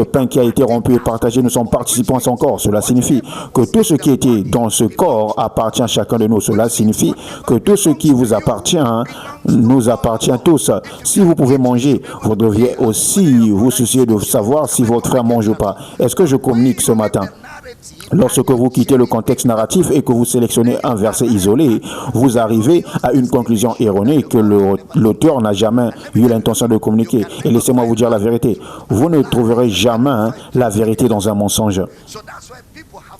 pain qui a été rompu et partagé, nous sommes participants à son corps. Cela signifie que tout ce qui était dans ce corps appartient à chacun de nous. Cela signifie que tout ce qui vous appartient nous appartient tous. Si vous pouvez manger, vous deviez aussi vous soucier de savoir si votre frère mange ou pas. Est-ce que je communique ce matin? Lorsque vous quittez le contexte narratif et que vous sélectionnez un verset isolé, vous arrivez à une conclusion erronée que l'auteur n'a jamais eu l'intention de communiquer. Et laissez-moi vous dire la vérité. Vous ne trouverez jamais la vérité dans un mensonge.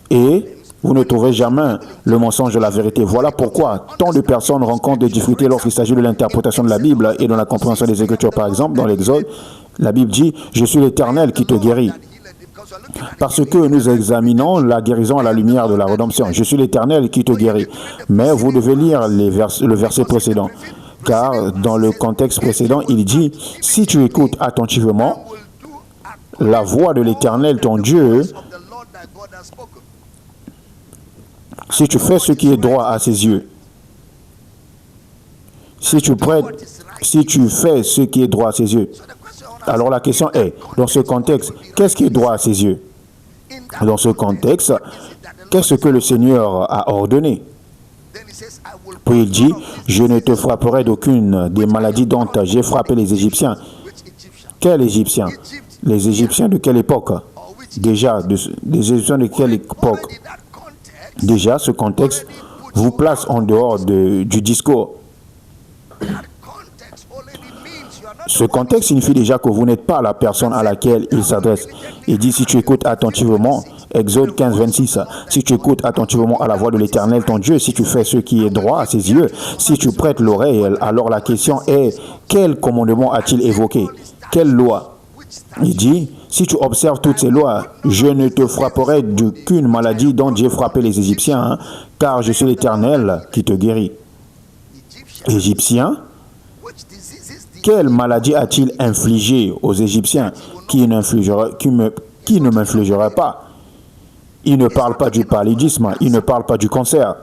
Et vous ne trouverez jamais le mensonge de la vérité. Voilà pourquoi tant de personnes rencontrent des difficultés lorsqu'il s'agit de l'interprétation de la Bible et de la compréhension des Écritures. Par exemple, dans l'Exode, la Bible dit « Je suis l'Éternel qui te guérit ». Parce que nous examinons la guérison à la lumière de la rédemption. Je suis l'Éternel qui te guérit. Mais vous devez lire le verset précédent. Car dans le contexte précédent, il dit, si tu écoutes attentivement la voix de l'Éternel, ton Dieu, si tu fais ce qui est droit à ses yeux, si tu prêtes, si tu fais ce qui est droit à ses yeux. Alors la question est, dans ce contexte, qu'est-ce qui est droit à ses yeux? Dans ce contexte, qu'est-ce que le Seigneur a ordonné? Puis il dit, je ne te frapperai d'aucune des maladies dont j'ai frappé les Égyptiens. Quels Égyptiens? Les Égyptiens de quelle époque? Déjà, des Égyptiens de quelle époque? Déjà, ce contexte vous place en dehors du discours. Ce contexte signifie déjà que vous n'êtes pas la personne à laquelle il s'adresse. Il dit, si tu écoutes attentivement, Exode 15, 26, si tu écoutes attentivement à la voix de l'Éternel, ton Dieu, si tu fais ce qui est droit à ses yeux, si tu prêtes l'oreille, alors la question est, quel commandement a-t-il évoqué? Quelle loi? Il dit, si tu observes toutes ces lois, je ne te frapperai d'aucune maladie dont j'ai frappé les Égyptiens, car je suis l'Éternel qui te guérit. Égyptiens? Quelle maladie a-t-il infligé aux Égyptiens qui ne m'infligera pas? Il ne parle pas du paludisme, il ne parle pas du cancer,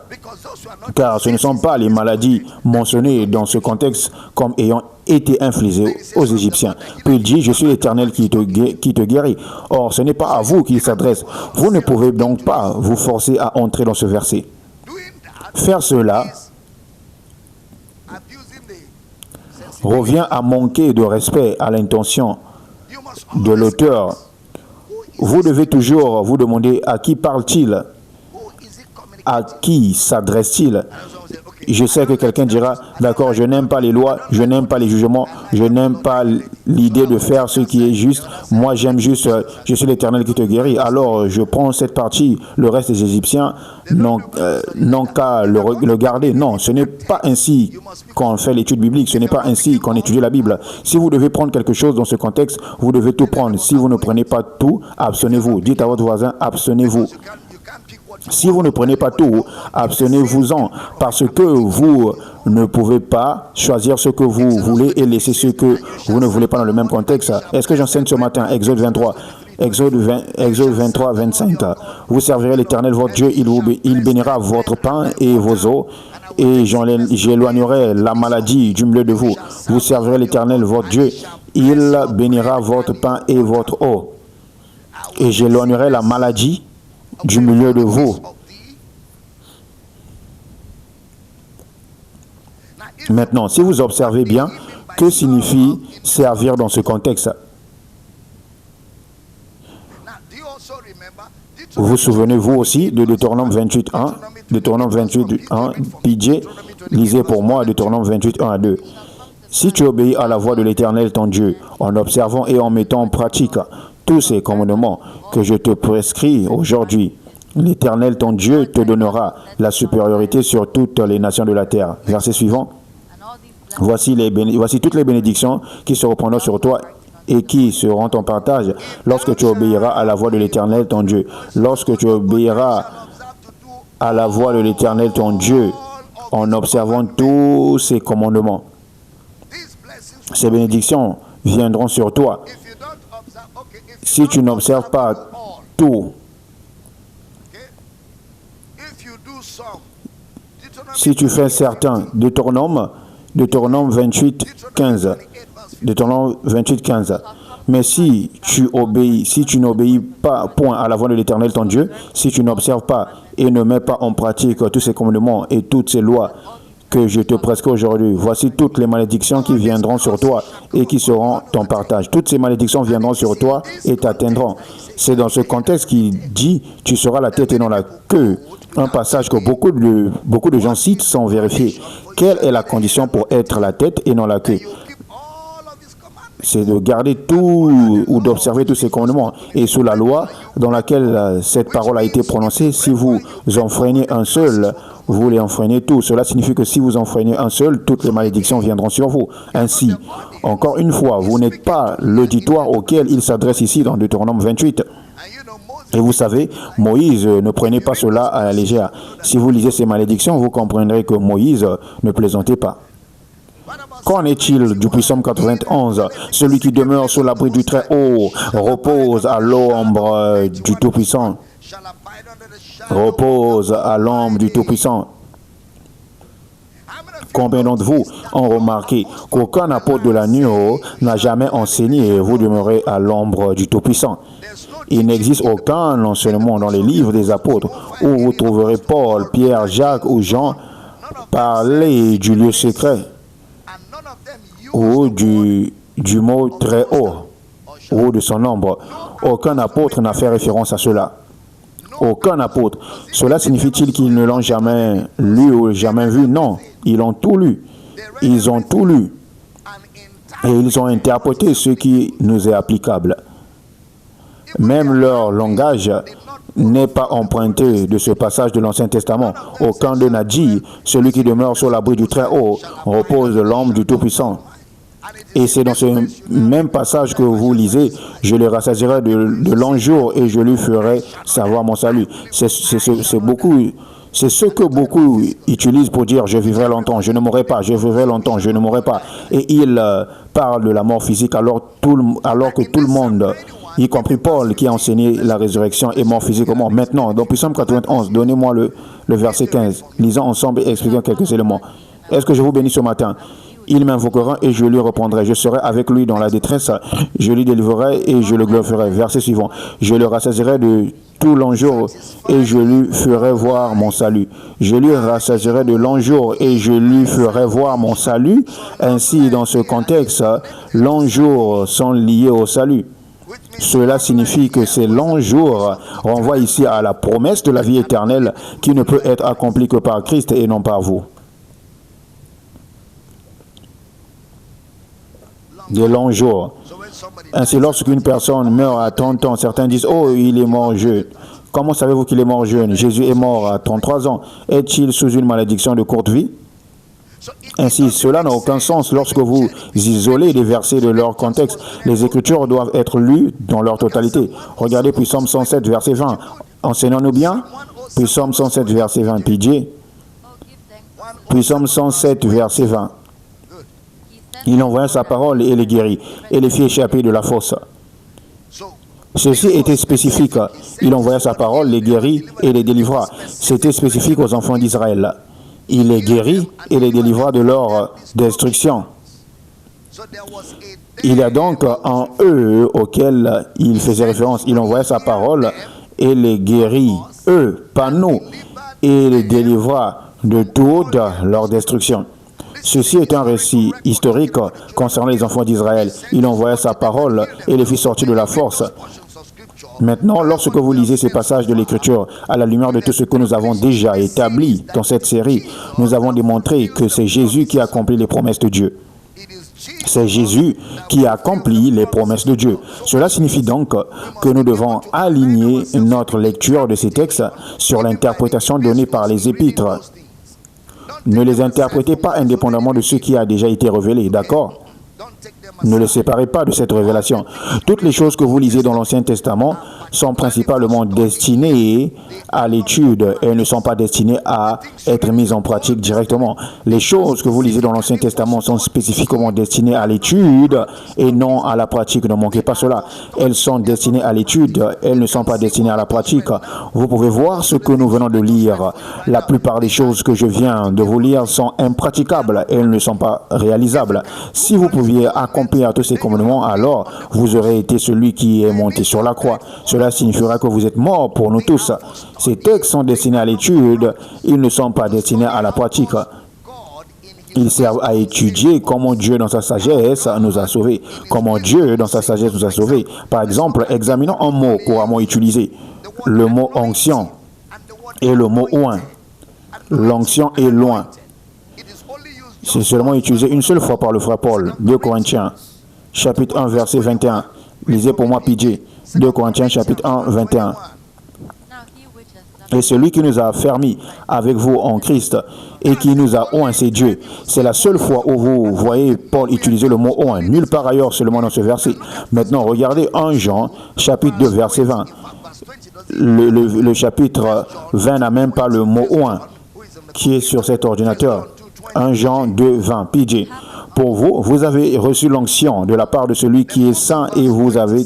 car ce ne sont pas les maladies mentionnées dans ce contexte comme ayant été infligées aux Égyptiens. Puis il dit, je suis l'Éternel qui te guérit. Or, ce n'est pas à vous qu'il s'adresse. Vous ne pouvez donc pas vous forcer à entrer dans ce verset. Faire cela revient à manquer de respect à l'intention de l'auteur. Vous devez toujours vous demander à qui parle-t-il, à qui s'adresse-t-il. Je sais que quelqu'un dira, d'accord, je n'aime pas les lois, je n'aime pas les jugements, je n'aime pas l'idée de faire ce qui est juste. Moi, j'aime juste, je suis l'Éternel qui te guérit. Alors, je prends cette partie, le reste des Égyptiens n'ont qu'à le garder. Non, ce n'est pas ainsi qu'on fait l'étude biblique, ce n'est pas ainsi qu'on étudie la Bible. Si vous devez prendre quelque chose dans ce contexte, vous devez tout prendre. Si vous ne prenez pas tout, abstenez-vous. Dites à votre voisin, abstenez-vous. Si vous ne prenez pas tout, abstenez-vous-en, parce que vous ne pouvez pas choisir ce que vous voulez et laisser ce que vous ne voulez pas dans le même contexte. Est-ce que j'enseigne ce matin? Exode 23. Exode 23, 25. Vous servirez l'Éternel votre Dieu, il bénira votre pain et vos eaux, et j'éloignerai la maladie du milieu de vous. Vous servirez l'Éternel votre Dieu, il bénira votre pain et votre eau, et j'éloignerai la maladie du milieu de vous. Maintenant, si vous observez bien, que signifie servir dans ce contexte? Vous vous souvenez vous aussi de Deutéronome 28.1? Deutéronome 28.1, PJ, lisez pour moi Deutéronome 28.1 à 2. Si tu obéis à la voix de l'Éternel ton Dieu, en observant et en mettant en pratique tous ces commandements que je te prescris aujourd'hui, l'Éternel ton Dieu te donnera la supériorité sur toutes les nations de la terre. Verset suivant. Voici toutes les bénédictions qui se reprendront sur toi et qui seront ton partage lorsque tu obéiras à la voix de l'Éternel ton Dieu. Lorsque tu obéiras à la voix de l'Éternel ton Dieu en observant tous ses commandements, ces bénédictions viendront sur toi. Si tu n'observes pas tout, si tu fais certains, Deutéronome 28, 15. Deutéronome 28, 15. Mais si tu n'obéis pas point à la voix de l'Éternel ton Dieu, si tu n'observes pas et ne mets pas en pratique tous ces commandements et toutes ces lois que je te prescris aujourd'hui, voici toutes les malédictions qui viendront sur toi et qui seront ton partage. Toutes ces malédictions viendront sur toi et t'atteindront. C'est dans ce contexte qu'il dit, tu seras la tête et non la queue. Un passage que beaucoup de gens citent sans vérifier. Quelle est la condition pour être la tête et non la queue? C'est de garder tout ou d'observer tous ces commandements. Et sous la loi dans laquelle cette parole a été prononcée, si vous enfreignez un seul, vous les enfreignez tous. Cela signifie que si vous enfreignez un seul, toutes les malédictions viendront sur vous. Ainsi, encore une fois, vous n'êtes pas l'auditoire auquel il s'adresse ici dans Deutéronome 28. Et vous savez, Moïse ne prenait pas cela à la légère. Si vous lisez ces malédictions, vous comprendrez que Moïse ne plaisantait pas. Qu'en est-il du psaume 91? Celui qui demeure sous l'abri du Très-Haut repose à l'ombre du Tout-Puissant. Repose à l'ombre du Tout-Puissant. Combien d'entre vous ont remarqué qu'aucun apôtre de l'agneau n'a jamais enseigné et vous demeurez à l'ombre du Tout-Puissant? Il n'existe aucun enseignement dans les livres des apôtres où vous trouverez Paul, Pierre, Jacques ou Jean parler du lieu secret ou du mot très haut ou de son ombre. Aucun apôtre n'a fait référence à cela. Aucun apôtre. Cela signifie-t-il qu'ils ne l'ont jamais lu ou jamais vu? Non, ils ont tout lu. Ils ont tout lu. Et ils ont interprété ce qui nous est applicable. Même leur langage n'est pas emprunté de ce passage de l'Ancien Testament. Aucun d'eux n'a dit « Celui qui demeure sur l'abri du Très-Haut repose de l'ombre du Tout-Puissant ». Et c'est dans ce même passage que vous lisez « Je le rassasierai de longs jours et je lui ferai savoir mon salut ». C'est ce que beaucoup utilisent pour dire « Je vivrai longtemps, je ne mourrai pas, je vivrai longtemps, je ne mourrai pas ». Et ils parlent de la mort physique alors que tout le monde, y compris Paul qui a enseigné la résurrection, est mort physiquement. Maintenant, dans Psaume 91, donnez-moi le verset 15. Lisons ensemble et expliquons quelques éléments. Est-ce que je vous bénis ce matin? Il m'invoquera et je lui répondrai. Je serai avec lui dans la détresse. Je lui délivrerai et je le glorifierai. Verset suivant. Je le rassasierai de tout long jour et je lui ferai voir mon salut. Je lui rassasierai de longs jours et je lui ferai voir mon salut. Ainsi, dans ce contexte, longs jours sont liés au salut. Cela signifie que ces longs jours renvoient ici à la promesse de la vie éternelle qui ne peut être accomplie que par Christ et non par vous. Des longs jours. Ainsi, lorsqu'une personne meurt à 30 ans, certains disent « Oh, il est mort jeune ». Comment savez-vous qu'il est mort jeune? Jésus est mort à 33 ans. Est-il sous une malédiction de courte vie? Ainsi, cela n'a aucun sens lorsque vous isolez des versets de leur contexte. Les Écritures doivent être lues dans leur totalité. Regardez Psaume 107, verset 20. Enseignons-nous bien. Psaume 107, verset 20. PJ. Psaume 107, verset 20. Il envoya sa parole et les guérit, et les fit échapper de la fosse. Ceci était spécifique. Il envoya sa parole, les guérit et les délivra. C'était spécifique aux enfants d'Israël. Il les guérit et les délivra de leur destruction. Il y a donc en eux auxquels il faisait référence. Il envoya sa parole et les guérit, eux, pas nous, et les délivra de toute leur destruction. Ceci est un récit historique concernant les enfants d'Israël. Il envoya sa parole et les fit sortir de la force. Maintenant, lorsque vous lisez ces passages de l'Écriture, à la lumière de tout ce que nous avons déjà établi dans cette série, nous avons démontré que c'est Jésus qui accomplit les promesses de Dieu. C'est Jésus qui accomplit les promesses de Dieu. Cela signifie donc que nous devons aligner notre lecture de ces textes sur l'interprétation donnée par les épîtres. Ne les interprétez pas indépendamment de ce qui a déjà été révélé, d'accord? Ne les séparez pas de cette révélation. Toutes les choses que vous lisez dans l'Ancien Testament sont principalement destinées à l'étude. Elles ne sont pas destinées à être mises en pratique directement. Les choses que vous lisez dans l'Ancien Testament sont spécifiquement destinées à l'étude et non à la pratique. Ne manquez pas cela. Elles sont destinées à l'étude. Elles ne sont pas destinées à la pratique. Vous pouvez voir ce que nous venons de lire. La plupart des choses que je viens de vous lire sont impraticables. Elles ne sont pas réalisables. Si vous pouviez accomplir tous ces commandements, alors vous aurez été celui qui est monté sur la croix. Cela signifiera que vous êtes mort pour nous tous. Ces textes sont destinés à l'étude, ils ne sont pas destinés à la pratique. Ils servent à étudier comment Dieu dans sa sagesse nous a sauvés. Comment Dieu dans sa sagesse nous a sauvés. Par exemple, examinons un mot couramment utilisé. Le mot onction et le mot oint. L'onction est loin. C'est seulement utilisé une seule fois par le frère Paul. 2 Corinthiens, chapitre 1, verset 21. Lisez pour moi, PJ. 2 Corinthiens, chapitre 1, 21. Et celui qui nous a affermis avec vous en Christ et qui nous a oint, c'est Dieu. C'est la seule fois où vous voyez Paul utiliser le mot oint. Nulle part ailleurs, seulement dans ce verset. Maintenant, regardez 1 Jean, chapitre 2, verset 20. Le chapitre 20 n'a même pas le mot oint qui est sur cet ordinateur. 1 Jean 2, 20, PJ. Pour vous, vous avez reçu l'onction de la part de celui qui est saint et vous avez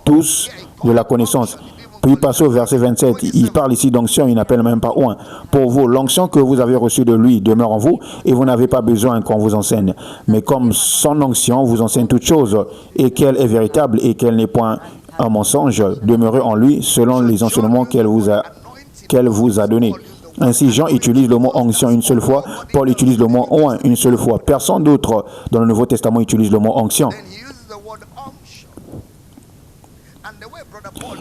tous de la connaissance. Puis passez au verset 27. Il parle ici d'onction, il n'appelle même pas oint. Pour vous, l'onction que vous avez reçue de lui demeure en vous et vous n'avez pas besoin qu'on vous enseigne. Mais comme son onction vous enseigne toutes choses et qu'elle est véritable et qu'elle n'est point un mensonge, demeurez en lui selon les enseignements qu'elle vous a donnés. Ainsi, Jean utilise le mot onction une seule fois, Paul utilise le mot oint une seule fois. Personne d'autre dans le Nouveau Testament utilise le mot onction.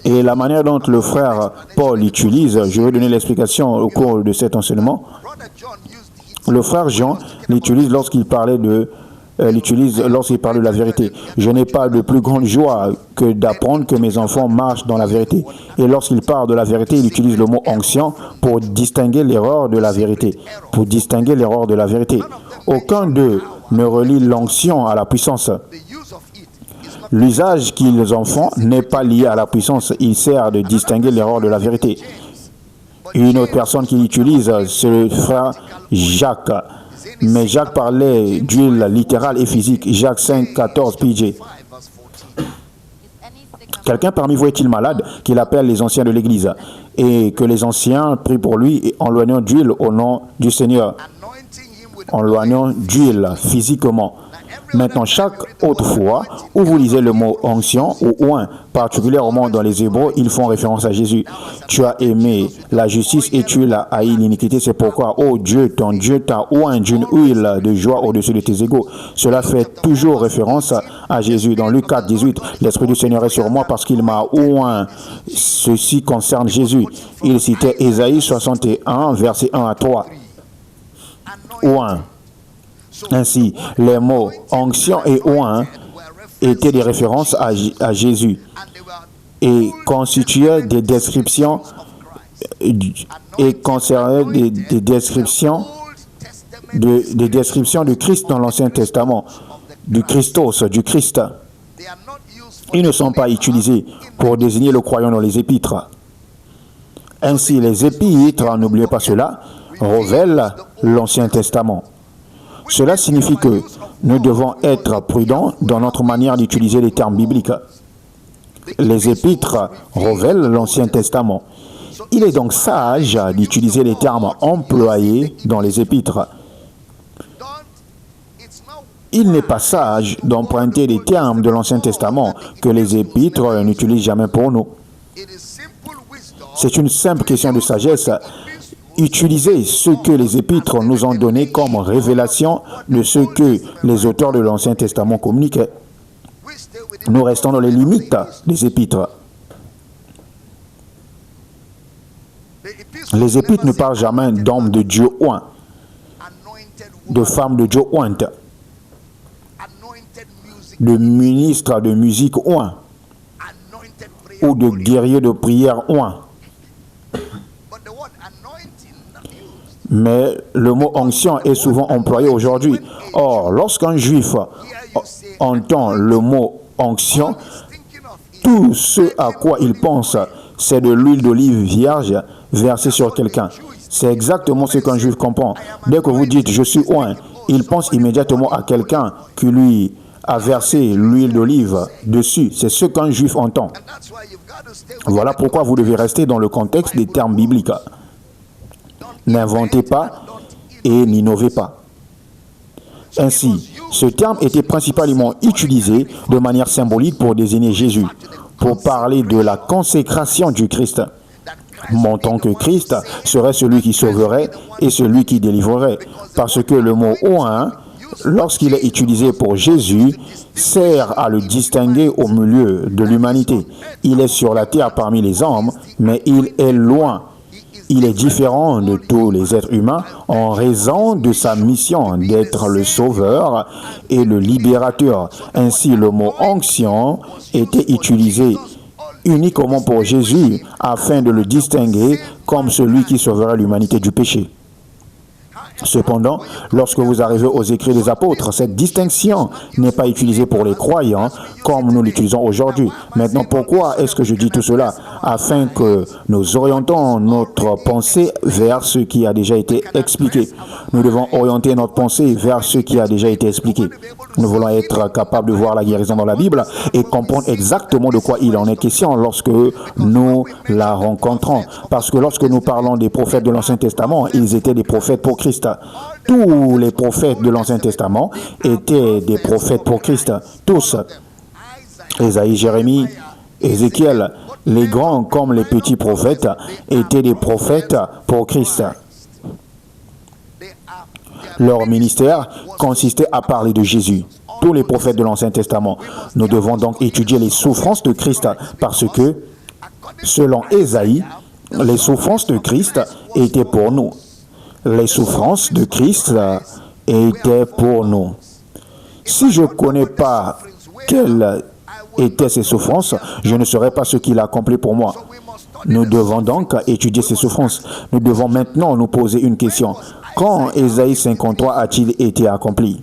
Et la manière dont le frère Paul utilise, je vais donner l'explication au cours de cet enseignement. Le frère Jean l'utilise lorsqu'il parlait de la vérité. Je n'ai pas de plus grande joie que d'apprendre que mes enfants marchent dans la vérité. Et lorsqu'il parle de la vérité, il utilise le mot onction pour distinguer l'erreur de la vérité. Pour distinguer l'erreur de la vérité. Aucun d'eux ne relie l'onction à la puissance. L'usage qu'ils en font n'est pas lié à la puissance. Il sert de distinguer l'erreur de la vérité. Une autre personne qui l'utilise, c'est le frère Jacques. Mais Jacques parlait d'huile littérale et physique. Jacques 5, 14, PJ. Quelqu'un parmi vous est-il malade qu'il appelle les anciens de l'Église et que les anciens prient pour lui en loignant d'huile au nom du Seigneur, en loignant d'huile physiquement. Maintenant, chaque autre fois où vous lisez le mot onction ou oint, particulièrement dans les Hébreux, ils font référence à Jésus. Tu as aimé la justice et tu l'as haï l'iniquité. C'est pourquoi, oh Dieu, ton Dieu t'a oint d'une huile de joie au-dessus de tes égaux. Cela fait toujours référence à Jésus. Dans Luc 4, 18, l'Esprit du Seigneur est sur moi parce qu'il m'a oint. Ceci concerne Jésus. Il citait Ésaïe 61, versets 1 à 3. Oint. Ainsi, les mots onction et oint étaient des références à Jésus et constituaient des descriptions des descriptions de Christ dans l'Ancien Testament, du Christos, du Christ. Ils ne sont pas utilisés pour désigner le croyant dans les épîtres. Ainsi, les épîtres, n'oubliez pas cela, révèlent l'Ancien Testament. Cela signifie que nous devons être prudents dans notre manière d'utiliser les termes bibliques. Les épîtres révèlent l'Ancien Testament. Il est donc sage d'utiliser les termes employés dans les épîtres. Il n'est pas sage d'emprunter des termes de l'Ancien Testament que les épîtres n'utilisent jamais pour nous. C'est une simple question de sagesse. Utilisez ce que les épîtres nous ont donné comme révélation de ce que les auteurs de l'Ancien Testament communiquaient. Nous restons dans les limites des épîtres. Les épîtres ne parlent jamais d'hommes de Dieu oints, de femmes de Dieu ointes, de ministres de musique oints ou de guerriers de prière oints. Mais le mot onction est souvent employé aujourd'hui. Or, lorsqu'un juif entend le mot onction, tout ce à quoi il pense, c'est de l'huile d'olive vierge versée sur quelqu'un. C'est exactement ce qu'un juif comprend. Dès que vous dites « je suis oint », il pense immédiatement à quelqu'un qui lui a versé l'huile d'olive dessus. C'est ce qu'un juif entend. Voilà pourquoi vous devez rester dans le contexte des termes bibliques. N'inventez pas et n'innovez pas. Ainsi, ce terme était principalement utilisé de manière symbolique pour désigner Jésus, pour parler de la consécration du Christ, montrant que Christ serait celui qui sauverait et celui qui délivrerait, parce que le mot oint, lorsqu'il est utilisé pour Jésus, sert à le distinguer au milieu de l'humanité. Il est sur la terre parmi les hommes, mais il est loin. Il est différent de tous les êtres humains en raison de sa mission d'être le sauveur et le libérateur. Ainsi, le mot onction était utilisé uniquement pour Jésus afin de le distinguer comme celui qui sauverait l'humanité du péché. Cependant, lorsque vous arrivez aux écrits des apôtres, cette distinction n'est pas utilisée pour les croyants comme nous l'utilisons aujourd'hui. Maintenant, pourquoi est-ce que je dis tout cela? Afin que nous orientons notre pensée vers ce qui a déjà été expliqué. Nous devons orienter notre pensée vers ce qui a déjà été expliqué. Nous voulons être capables de voir la guérison dans la Bible et comprendre exactement de quoi il en est question lorsque nous la rencontrons. Parce que lorsque nous parlons des prophètes de l'Ancien Testament, ils étaient des prophètes pour Christ. Tous les prophètes de l'Ancien Testament étaient des prophètes pour Christ. Tous. Ésaïe, Jérémie, Ézéchiel, les grands comme les petits prophètes étaient des prophètes pour Christ. Leur ministère consistait à parler de Jésus. Tous les prophètes de l'Ancien Testament. Nous devons donc étudier les souffrances de Christ parce que, selon Ésaïe, les souffrances de Christ étaient pour nous. Les souffrances de Christ étaient pour nous. Si je ne connais pas quelles étaient ces souffrances, je ne saurais pas ce qu'il a accompli pour moi. Nous devons donc étudier ces souffrances. Nous devons maintenant nous poser une question. Quand Ésaïe 53 a-t-il été accompli?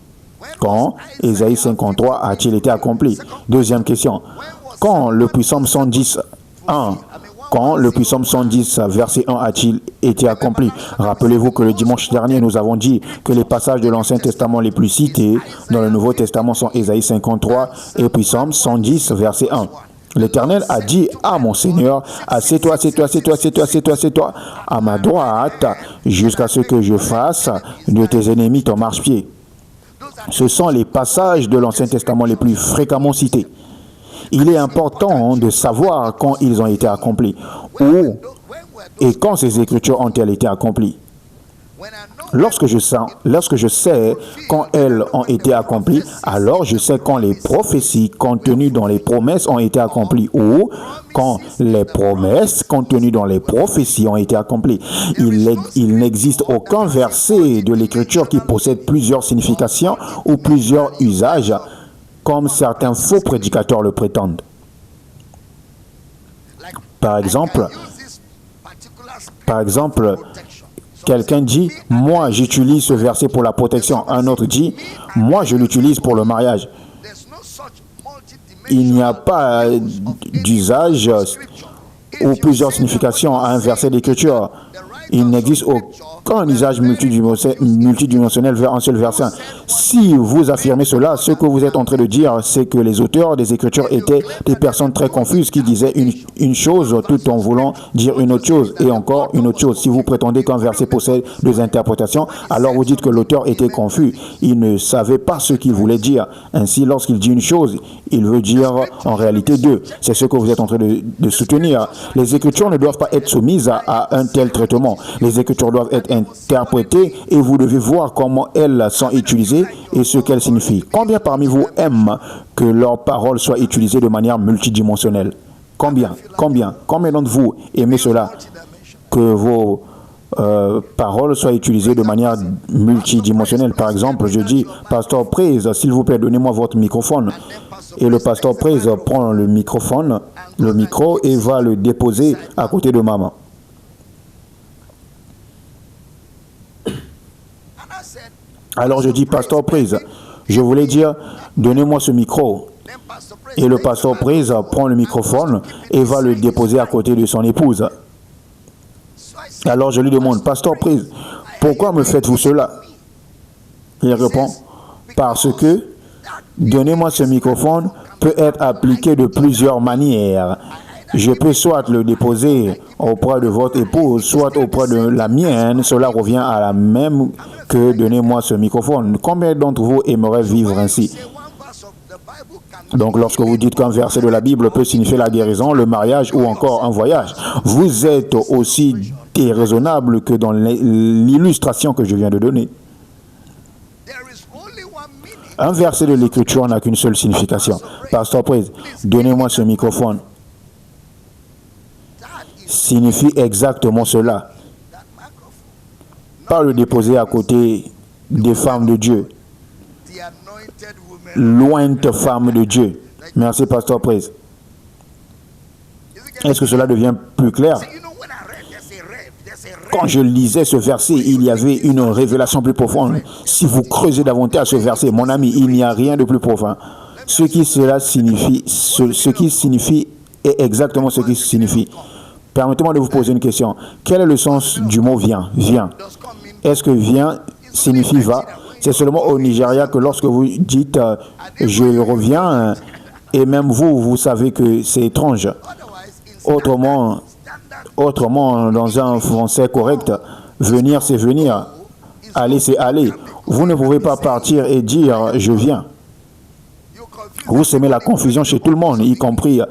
Quand Ésaïe 53 a-t-il été accompli? Deuxième question. Quand le psaume 110, 1, quand le psaume 110, verset 1 a-t-il été accompli? Rappelez-vous que le dimanche dernier, nous avons dit que les passages de l'Ancien Testament les plus cités dans le Nouveau Testament sont Ésaïe 53 et psaume 110, verset 1. L'Éternel a dit à mon Seigneur, assieds-toi, assieds-toi, assieds-toi, assieds-toi, assieds-toi, assieds-toi à ma droite, jusqu'à ce que je fasse de tes ennemis ton marchepied. Ce sont les passages de l'Ancien Testament les plus fréquemment cités. Il est important de savoir quand ils ont été accomplis, où et quand ces écritures ont-elles été accomplies. Lorsque je sais quand elles ont été accomplies, alors je sais quand les prophéties contenues dans les promesses ont été accomplies ou quand les promesses contenues dans les prophéties ont été accomplies. Il n'existe aucun verset de l'Écriture qui possède plusieurs significations ou plusieurs usages, comme certains faux prédicateurs le prétendent. Par exemple, quelqu'un dit, moi j'utilise ce verset pour la protection. Un autre dit, moi je l'utilise pour le mariage. Il n'y a pas d'usage ou plusieurs significations à un verset d'écriture. Il n'existe aucun usage multidimensionnel vers un seul verset. Si vous affirmez cela, ce que vous êtes en train de dire, c'est que les auteurs des Écritures étaient des personnes très confuses qui disaient une chose tout en voulant dire une autre chose et encore une autre chose. Si vous prétendez qu'un verset possède deux interprétations, alors vous dites que l'auteur était confus. Il ne savait pas ce qu'il voulait dire. Ainsi, lorsqu'il dit une chose, il veut dire en réalité deux. C'est ce que vous êtes en train de soutenir. Les Écritures ne doivent pas être soumises à un tel traitement. Les Écritures doivent être interprétées et vous devez voir comment elles sont utilisées et ce qu'elles signifient. Combien parmi vous aiment que leurs paroles soient utilisées de manière multidimensionnelle? Combien d'entre vous aimez cela? Que vos paroles soient utilisées de manière multidimensionnelle. Par exemple, je dis, Pasteur Praise, s'il vous plaît, donnez-moi votre microphone. Et le Pasteur Praise prend le micro et va le déposer à côté de maman. Alors je dis, Pasteur Praise, je voulais dire, donnez-moi ce micro. Et le Pasteur Praise prend le microphone et va le déposer à côté de son épouse. Alors je lui demande, Pasteur Praise, pourquoi me faites-vous cela? Il répond, parce que donnez-moi ce microphone peut être appliqué de plusieurs manières. Je peux soit le déposer auprès de votre épouse, soit auprès de la mienne. Cela revient à la même que donnez-moi ce microphone. Combien d'entre vous aimeraient vivre ainsi? Donc, lorsque vous dites qu'un verset de la Bible peut signifier la guérison, le mariage ou encore un voyage, vous êtes aussi déraisonnable que dans l'illustration que je viens de donner. Un verset de l'Écriture n'a qu'une seule signification. Pasteur Praise, donnez-moi ce microphone. Signifie exactement cela. Pas le déposer à côté des femmes de Dieu. Lointes femmes de Dieu. Merci, Pasteur Praise. Est-ce que cela devient plus clair? Quand je lisais ce verset, il y avait une révélation plus profonde. Si vous creusez davantage ce verset, mon ami, il n'y a rien de plus profond. Ce qui signifie est exactement ce qui signifie. Permettez-moi de vous poser une question. Quel est le sens du mot vient? Vient. Est-ce que vient signifie va? C'est seulement au Nigeria que lorsque vous dites je reviens, et même vous savez que c'est étrange. Autrement, dans un français correct, venir c'est venir, aller c'est aller. Vous ne pouvez pas partir et dire je viens. Vous semez la confusion chez tout le monde, y compris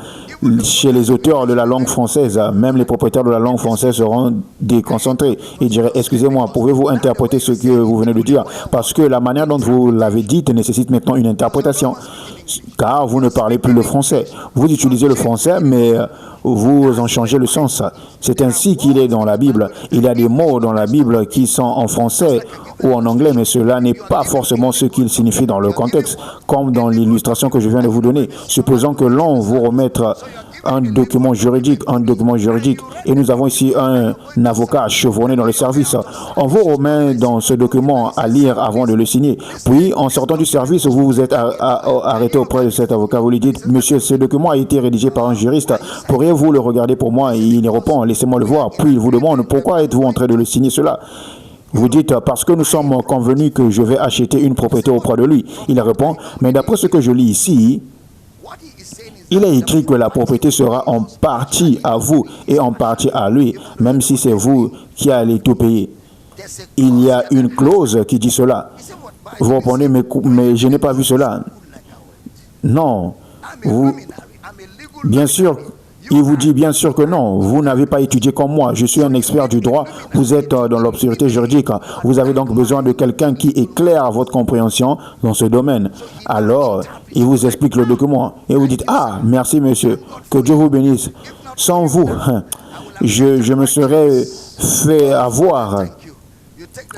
chez les auteurs de la langue française. Même les propriétaires de la langue française seront déconcentrés et diraient excusez-moi, pouvez-vous interpréter ce que vous venez de dire? Parce que la manière dont vous l'avez dit nécessite maintenant une interprétation. Car vous ne parlez plus le français. Vous utilisez le français, mais vous en changez le sens. C'est ainsi qu'il est dans la Bible. Il y a des mots dans la Bible qui sont en français ou en anglais, mais cela n'est pas forcément ce qu'ils signifient dans le contexte, comme dans l'illustration que je viens de vous donner. Supposons que l'on vous remette un document juridique, et nous avons ici un avocat chevronné dans le service. On vous remet dans ce document à lire avant de le signer. Puis, en sortant du service, vous vous êtes arrêté auprès de cet avocat. Vous lui dites, monsieur, ce document a été rédigé par un juriste. Pourriez-vous le regarder pour moi? Et il répond, laissez-moi le voir. Puis, il vous demande, pourquoi êtes-vous en train de le signer cela? Vous dites, parce que nous sommes convenus que je vais acheter une propriété auprès de lui. Il répond, mais d'après ce que je lis ici, il est écrit que la propriété sera en partie à vous et en partie à lui, même si c'est vous qui allez tout payer. Il y a une clause qui dit cela. Vous répondez, mais je n'ai pas vu cela. Non. Bien sûr, il vous dit bien sûr que non. Vous n'avez pas étudié comme moi. Je suis un expert du droit. Vous êtes dans l'obscurité juridique. Vous avez donc besoin de quelqu'un qui éclaire votre compréhension dans ce domaine. Alors, il vous explique le document. Et vous dites, ah, merci monsieur. Que Dieu vous bénisse. Sans vous, je me serais fait avoir.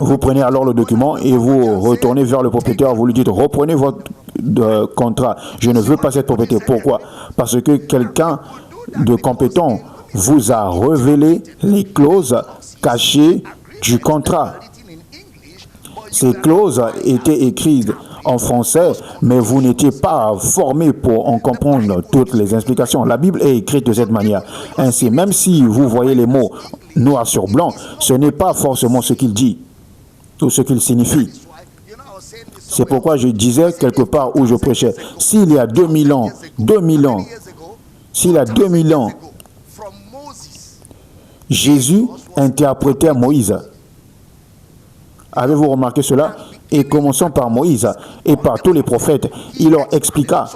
Vous prenez alors le document et vous retournez vers le propriétaire. Vous lui dites, reprenez votre contrat. Je ne veux pas cette propriété. Pourquoi? Parce que quelqu'un de compétent vous a révélé les clauses cachées du contrat. Ces clauses étaient écrites en français, mais vous n'étiez pas formé pour en comprendre toutes les explications. La Bible est écrite de cette manière. Ainsi, même si vous voyez les mots noir sur blanc, ce n'est pas forcément ce qu'il dit ou ce qu'il signifie. C'est pourquoi je disais quelque part où je prêchais, s'il y a 2000 ans, Jésus interprétait Moïse. Avez-vous remarqué cela? Et commençons par Moïse et par tous les prophètes. Il leur expliqua.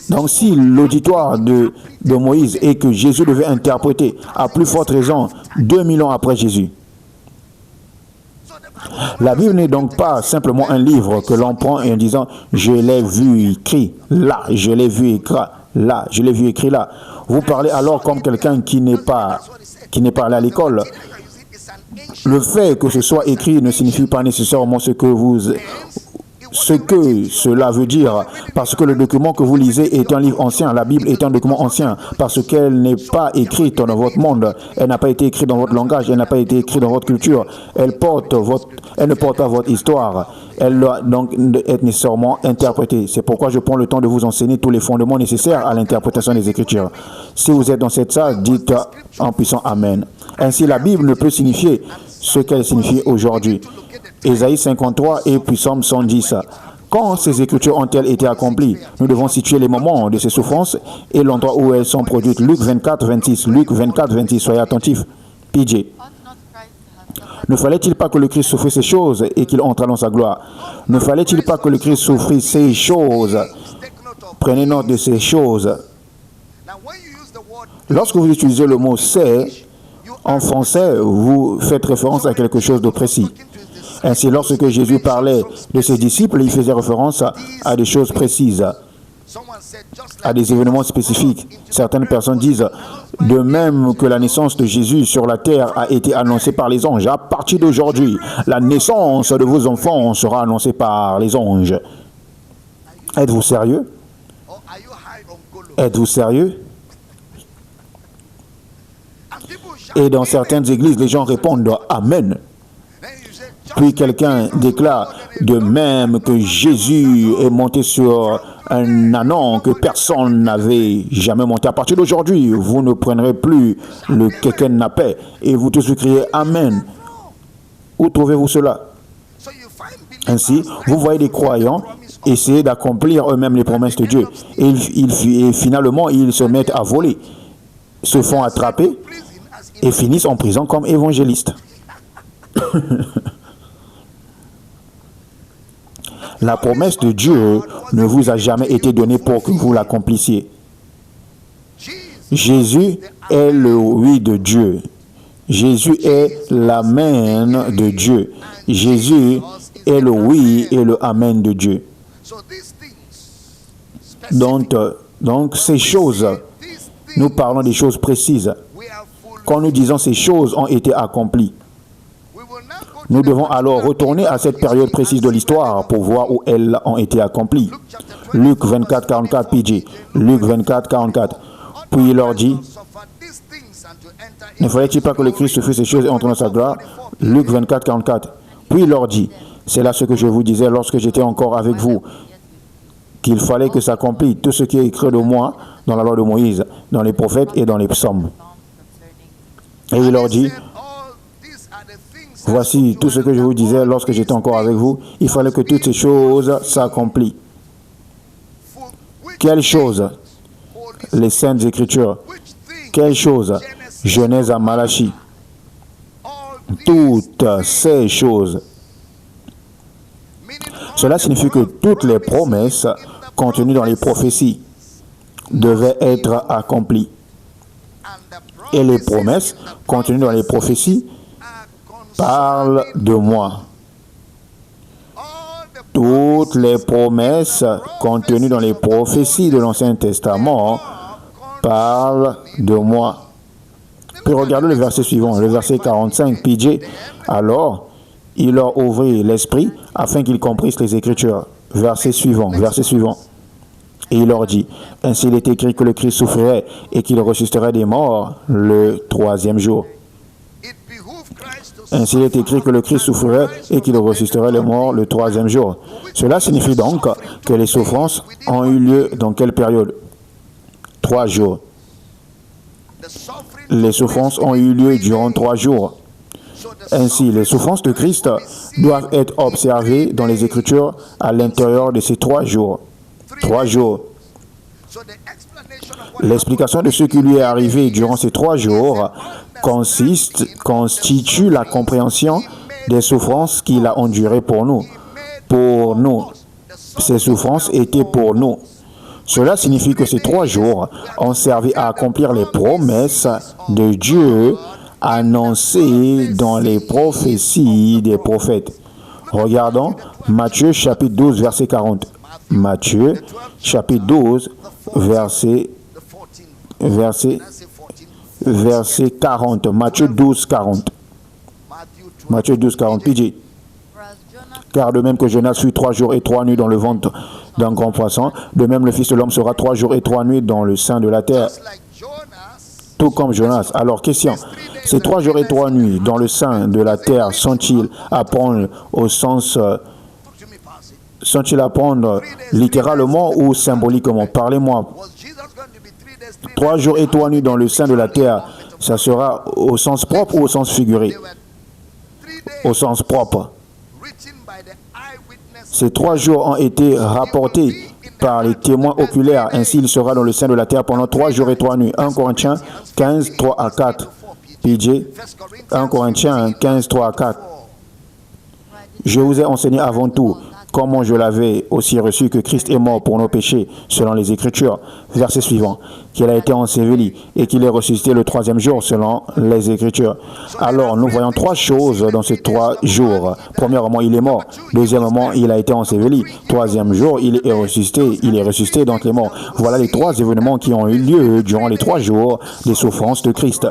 Donc si l'auditoire de Moïse est que Jésus devait interpréter, à plus forte raison, 2000 ans après Jésus. La Bible n'est donc pas simplement un livre que l'on prend et en disant « je l'ai vu écrit là, je l'ai vu écrit là, je l'ai vu écrit là ». Vous parlez alors comme quelqu'un qui n'est pas allé à l'école. Le fait que ce soit écrit ne signifie pas nécessairement ce que cela veut dire, parce que le document que vous lisez est un livre ancien, la Bible est un document ancien, parce qu'elle n'est pas écrite dans votre monde, elle n'a pas été écrite dans votre langage, elle n'a pas été écrite dans votre culture, elle ne porte pas votre histoire, elle doit donc être nécessairement interprétée. C'est pourquoi je prends le temps de vous enseigner tous les fondements nécessaires à l'interprétation des Écritures. Si vous êtes dans cette salle, dites en puissant Amen. Ainsi, la Bible ne peut signifier ce qu'elle signifie aujourd'hui. Ésaïe 53 et puis Psaume 110. Quand ces écritures ont-elles été accomplies? Nous devons situer les moments de ces souffrances et l'endroit où elles sont produites. Luc 24, 26. Luc 24, 26. Soyez attentifs. PJ. Ne fallait-il pas que le Christ souffrisse ces choses et qu'il entre dans sa gloire? Ne fallait-il pas que le Christ souffrisse ces choses? Prenez note de ces choses. Lorsque vous utilisez le mot « c'est », en français, vous faites référence à quelque chose de précis. Ainsi, lorsque Jésus parlait de ses disciples, il faisait référence à des choses précises, à des événements spécifiques. Certaines personnes disent, de même que la naissance de Jésus sur la terre a été annoncée par les anges, à partir d'aujourd'hui, la naissance de vos enfants sera annoncée par les anges. Êtes-vous sérieux? Êtes-vous sérieux? Et dans certaines églises, les gens répondent « Amen ». Puis quelqu'un déclare de même que Jésus est monté sur un anon que personne n'avait jamais monté. À partir d'aujourd'hui, vous ne prendrez plus le kekenapé et vous tous vous criez Amen. Où trouvez-vous cela? Ainsi, vous voyez des croyants essayer d'accomplir eux-mêmes les promesses de Dieu. Et finalement, ils se mettent à voler, se font attraper et finissent en prison comme évangélistes. La promesse de Dieu ne vous a jamais été donnée pour que vous l'accomplissiez. Jésus est le oui de Dieu. Jésus est l'amen de Dieu. Jésus est le oui et le amen de Dieu. Donc ces choses, nous parlons des choses précises. Quand nous disons ces choses ont été accomplies, nous devons alors retourner à cette période précise de l'histoire pour voir où elles ont été accomplies. Luc 24, 44, PG. Luc 24, 44. Puis il leur dit, ne fallait-il pas que le Christ se fût ces choses et entre dans sa gloire? Luc 24, 44. Puis il leur dit, c'est là ce que je vous disais lorsque j'étais encore avec vous, qu'il fallait que s'accomplisse tout ce qui est écrit de moi dans la loi de Moïse, dans les prophètes et dans les psaumes. Et il leur dit, voici tout ce que je vous disais lorsque j'étais encore avec vous, il fallait que toutes ces choses s'accomplissent. Quelles choses? Les Saintes Écritures. Quelles choses? Genèse à Malachie. Toutes ces choses. Cela signifie que toutes les promesses contenues dans les prophéties devaient être accomplies. Et les promesses contenues dans les prophéties parlent de moi. Toutes les promesses contenues dans les prophéties de l'Ancien Testament parlent de moi. Puis regardez le verset suivant, le verset 45, PJ. Alors, il leur ouvrit l'esprit afin qu'ils comprissent les Écritures. Verset suivant. Et il leur dit, ainsi il est écrit que le Christ souffrirait et qu'il ressusciterait des morts le troisième jour. Ainsi il est écrit que le Christ souffrirait et qu'il ressusciterait les morts le troisième jour. Cela signifie donc que les souffrances ont eu lieu dans quelle période? 3 jours. Les souffrances ont eu lieu durant 3 jours. Ainsi, les souffrances de Christ doivent être observées dans les Écritures à l'intérieur de ces 3 jours. 3 jours. L'explication de ce qui lui est arrivé durant ces 3 jours constitue la compréhension des souffrances qu'il a endurées pour nous. Pour nous. Ces souffrances étaient pour nous. Cela signifie que ces 3 jours ont servi à accomplir les promesses de Dieu annoncées dans les prophéties des prophètes. Regardons Matthieu chapitre 12 verset 40. Matthieu chapitre 12 verset 40. Matthieu 12 40. Matthieu 12 40. PJ. Car de même que Jonas fut 3 jours et 3 nuits dans le ventre d'un grand poisson, de même le Fils de l'homme sera 3 jours et 3 nuits dans le sein de la terre. Tout comme Jonas. Alors, question. Ces 3 jours et 3 nuits dans le sein de la terre sont-ils à prendre au sens... sont-ils à prendre littéralement ou symboliquement? Parlez-moi. 3 jours et 3 nuits dans le sein de la terre, ça sera au sens propre ou au sens figuré? Au sens propre. Ces 3 jours ont été rapportés par les témoins oculaires. Ainsi, il sera dans le sein de la terre pendant 3 jours et 3 nuits. 1 Corinthiens 15, 3 à 4. PJ, 1 Corinthiens 15, 3 à 4. Je vous ai enseigné avant tout comment je l'avais aussi reçu, que Christ est mort pour nos péchés, selon les Écritures. Verset suivant. Qu'il a été enseveli et qu'il est ressuscité le 3e jour, selon les Écritures. Alors, nous voyons 3 choses dans ces 3 jours. Premièrement, il est mort. Deuxièmement, il a été enseveli. 3e jour, il est ressuscité. Il est ressuscité d'entre les morts. Voilà les 3 événements qui ont eu lieu durant les 3 jours des souffrances de Christ.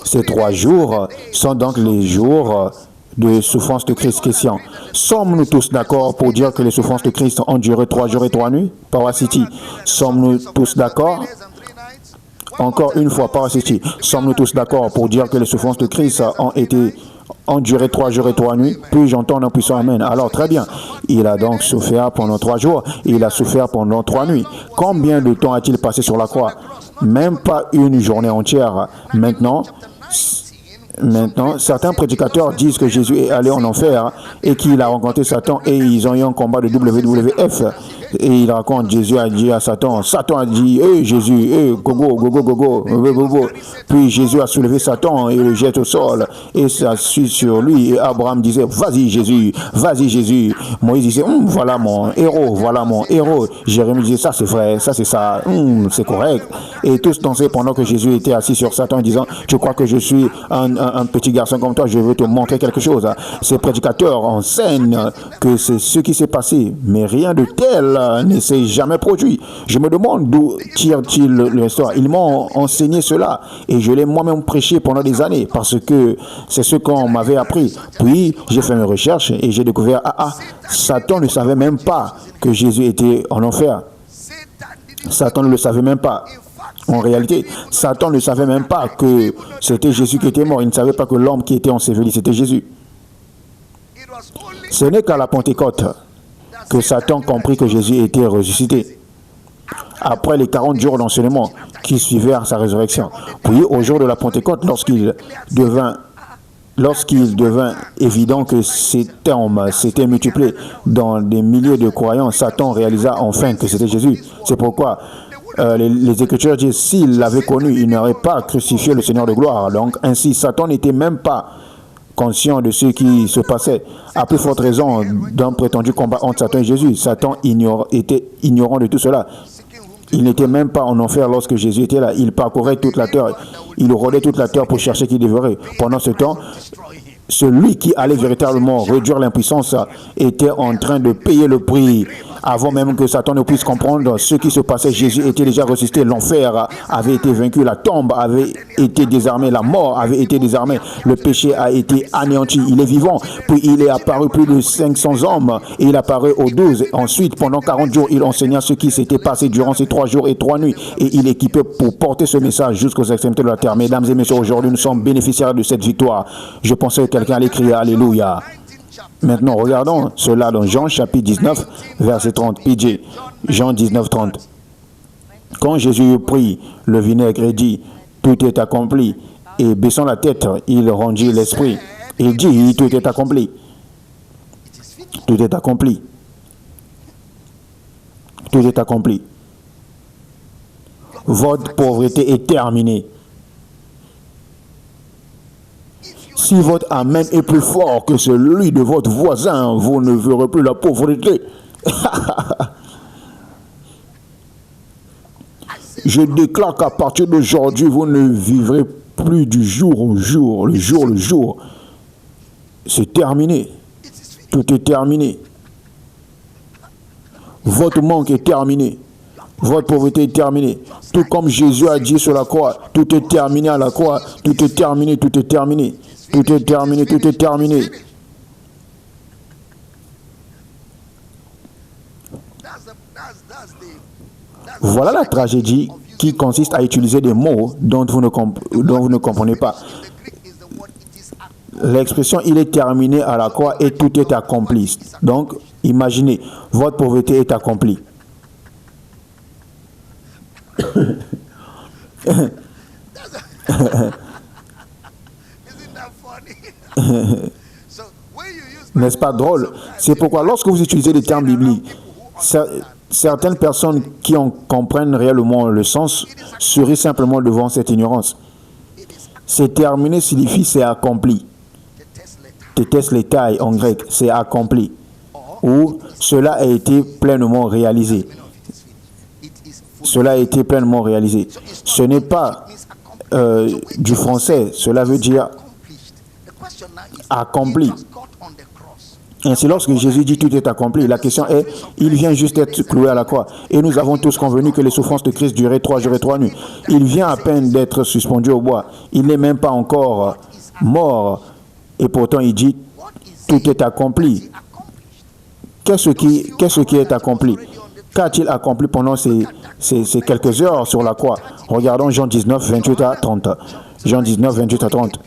Ces 3 jours sont donc les jours de souffrance de Christ. Question. Sommes-nous tous d'accord pour dire que les souffrances de Christ ont duré 3 jours et 3 nuits? Power City. Sommes-nous tous d'accord? Encore une fois, Power City. Sommes-nous tous d'accord pour dire que les souffrances de Christ endurer 3 jours et 3 nuits, puis j'entends un puissant amen. Alors très bien, il a donc souffert pendant 3 jours, il a souffert pendant 3 nuits. Combien de temps a-t-il passé sur la croix? Même pas une journée entière. Maintenant, certains prédicateurs disent que Jésus est allé en enfer et qu'il a rencontré Satan et ils ont eu un combat de WWF. Et il raconte, Jésus a dit à Satan, Satan a dit, Jésus, go. Puis Jésus a soulevé Satan et le jette au sol et ça suit sur lui. Et Abraham disait, vas-y Jésus. Moïse disait, voilà mon héros. Jérémie disait, ça c'est vrai, ça c'est ça, c'est correct. Et tous dansaient pendant que Jésus était assis sur Satan disant, tu crois que je suis un petit garçon comme toi, je veux te montrer quelque chose. Ces prédicateurs enseignent que c'est ce qui s'est passé, mais rien de tel ne s'est jamais produit. Je me demande d'où tire-t-il l'histoire. Ils m'ont enseigné cela et je l'ai moi-même prêché pendant des années parce que c'est ce qu'on m'avait appris. Puis j'ai fait mes recherches et j'ai découvert, Satan ne savait même pas que Jésus était en enfer. Satan ne le savait même pas. En réalité, Satan ne savait même pas que c'était Jésus qui était mort. Il ne savait pas que l'homme qui était enseveli, c'était Jésus. Ce n'est qu'à la Pentecôte que Satan comprit que Jésus était ressuscité. Après les 40 jours d'enseignement qui suivirent sa résurrection. Puis, au jour de la Pentecôte, lorsqu'il devint évident que cet homme s'était multiplié dans des milliers de croyants, Satan réalisa enfin que c'était Jésus. C'est pourquoi les Écritures disent, s'il l'avait connu, il n'aurait pas crucifié le Seigneur de gloire. Donc, ainsi, Satan n'était même pas conscient de ce qui se passait. À plus forte raison d'un prétendu combat entre Satan et Jésus. Satan était ignorant de tout cela. Il n'était même pas en enfer lorsque Jésus était là. Il parcourait toute la terre. Il rôdait toute la terre pour chercher qui dévorait. Pendant ce temps, celui qui allait véritablement réduire l'impuissance était en train de payer le prix. Avant même que Satan ne puisse comprendre ce qui se passait, Jésus était déjà ressuscité. L'enfer avait été vaincu, la tombe avait été désarmée, la mort avait été désarmée, le péché a été anéanti. Il est vivant, puis il est apparu plus de 500 hommes et il apparaît aux 12. Ensuite, pendant 40 jours, il enseigna ce qui s'était passé durant ces 3 jours et 3 nuits et il équipait pour porter ce message jusqu'aux extrémités de la terre. Mesdames et messieurs, aujourd'hui, nous sommes bénéficiaires de cette victoire. Je pensais que quelqu'un allait crier Alléluia. Maintenant, regardons cela dans Jean chapitre 19, verset 30, PJ. Jean 19, 30. Quand Jésus prit le vinaigre et dit, tout est accompli, et baissant la tête, il rendit l'esprit. Il dit, tout est accompli. Tout est accompli. Tout est accompli. Votre pauvreté est terminée. Si votre amen est plus fort que celui de votre voisin, vous ne verrez plus la pauvreté. Je déclare qu'à partir d'aujourd'hui, vous ne vivrez plus du jour au jour, le jour. C'est terminé. Tout est terminé. Votre manque est terminé. Votre pauvreté est terminée. Tout comme Jésus a dit sur la croix, tout est terminé à la croix. Tout est terminé, tout est terminé. Tout est terminé, tout est terminé. Voilà la tragédie qui consiste à utiliser des mots dont vous ne comprenez pas. L'expression « il est terminé à la croix et tout est accompli ». Donc, imaginez, votre pauvreté est accomplie. N'est-ce pas drôle? C'est pourquoi lorsque vous utilisez des termes bibliques, certaines personnes qui en comprennent réellement le sens seraient simplement devant cette ignorance. C'est terminé signifie c'est accompli. Tetelestai en grec, c'est accompli. Ou cela a été pleinement réalisé. Cela a été pleinement réalisé. Ce n'est pas du français, cela veut dire accompli. Ainsi, lorsque Jésus dit tout est accompli, la question est, il vient juste être cloué à la croix. Et nous avons tous convenu que les souffrances de Christ duraient 3 jours et 3 nuits. Il vient à peine d'être suspendu au bois. Il n'est même pas encore mort. Et pourtant, il dit, tout est accompli. Qu'est-ce qui est accompli? Qu'a-t-il accompli pendant ces quelques heures sur la croix? Regardons Jean 19, 28 à 30. Jean 19, 28 à 30.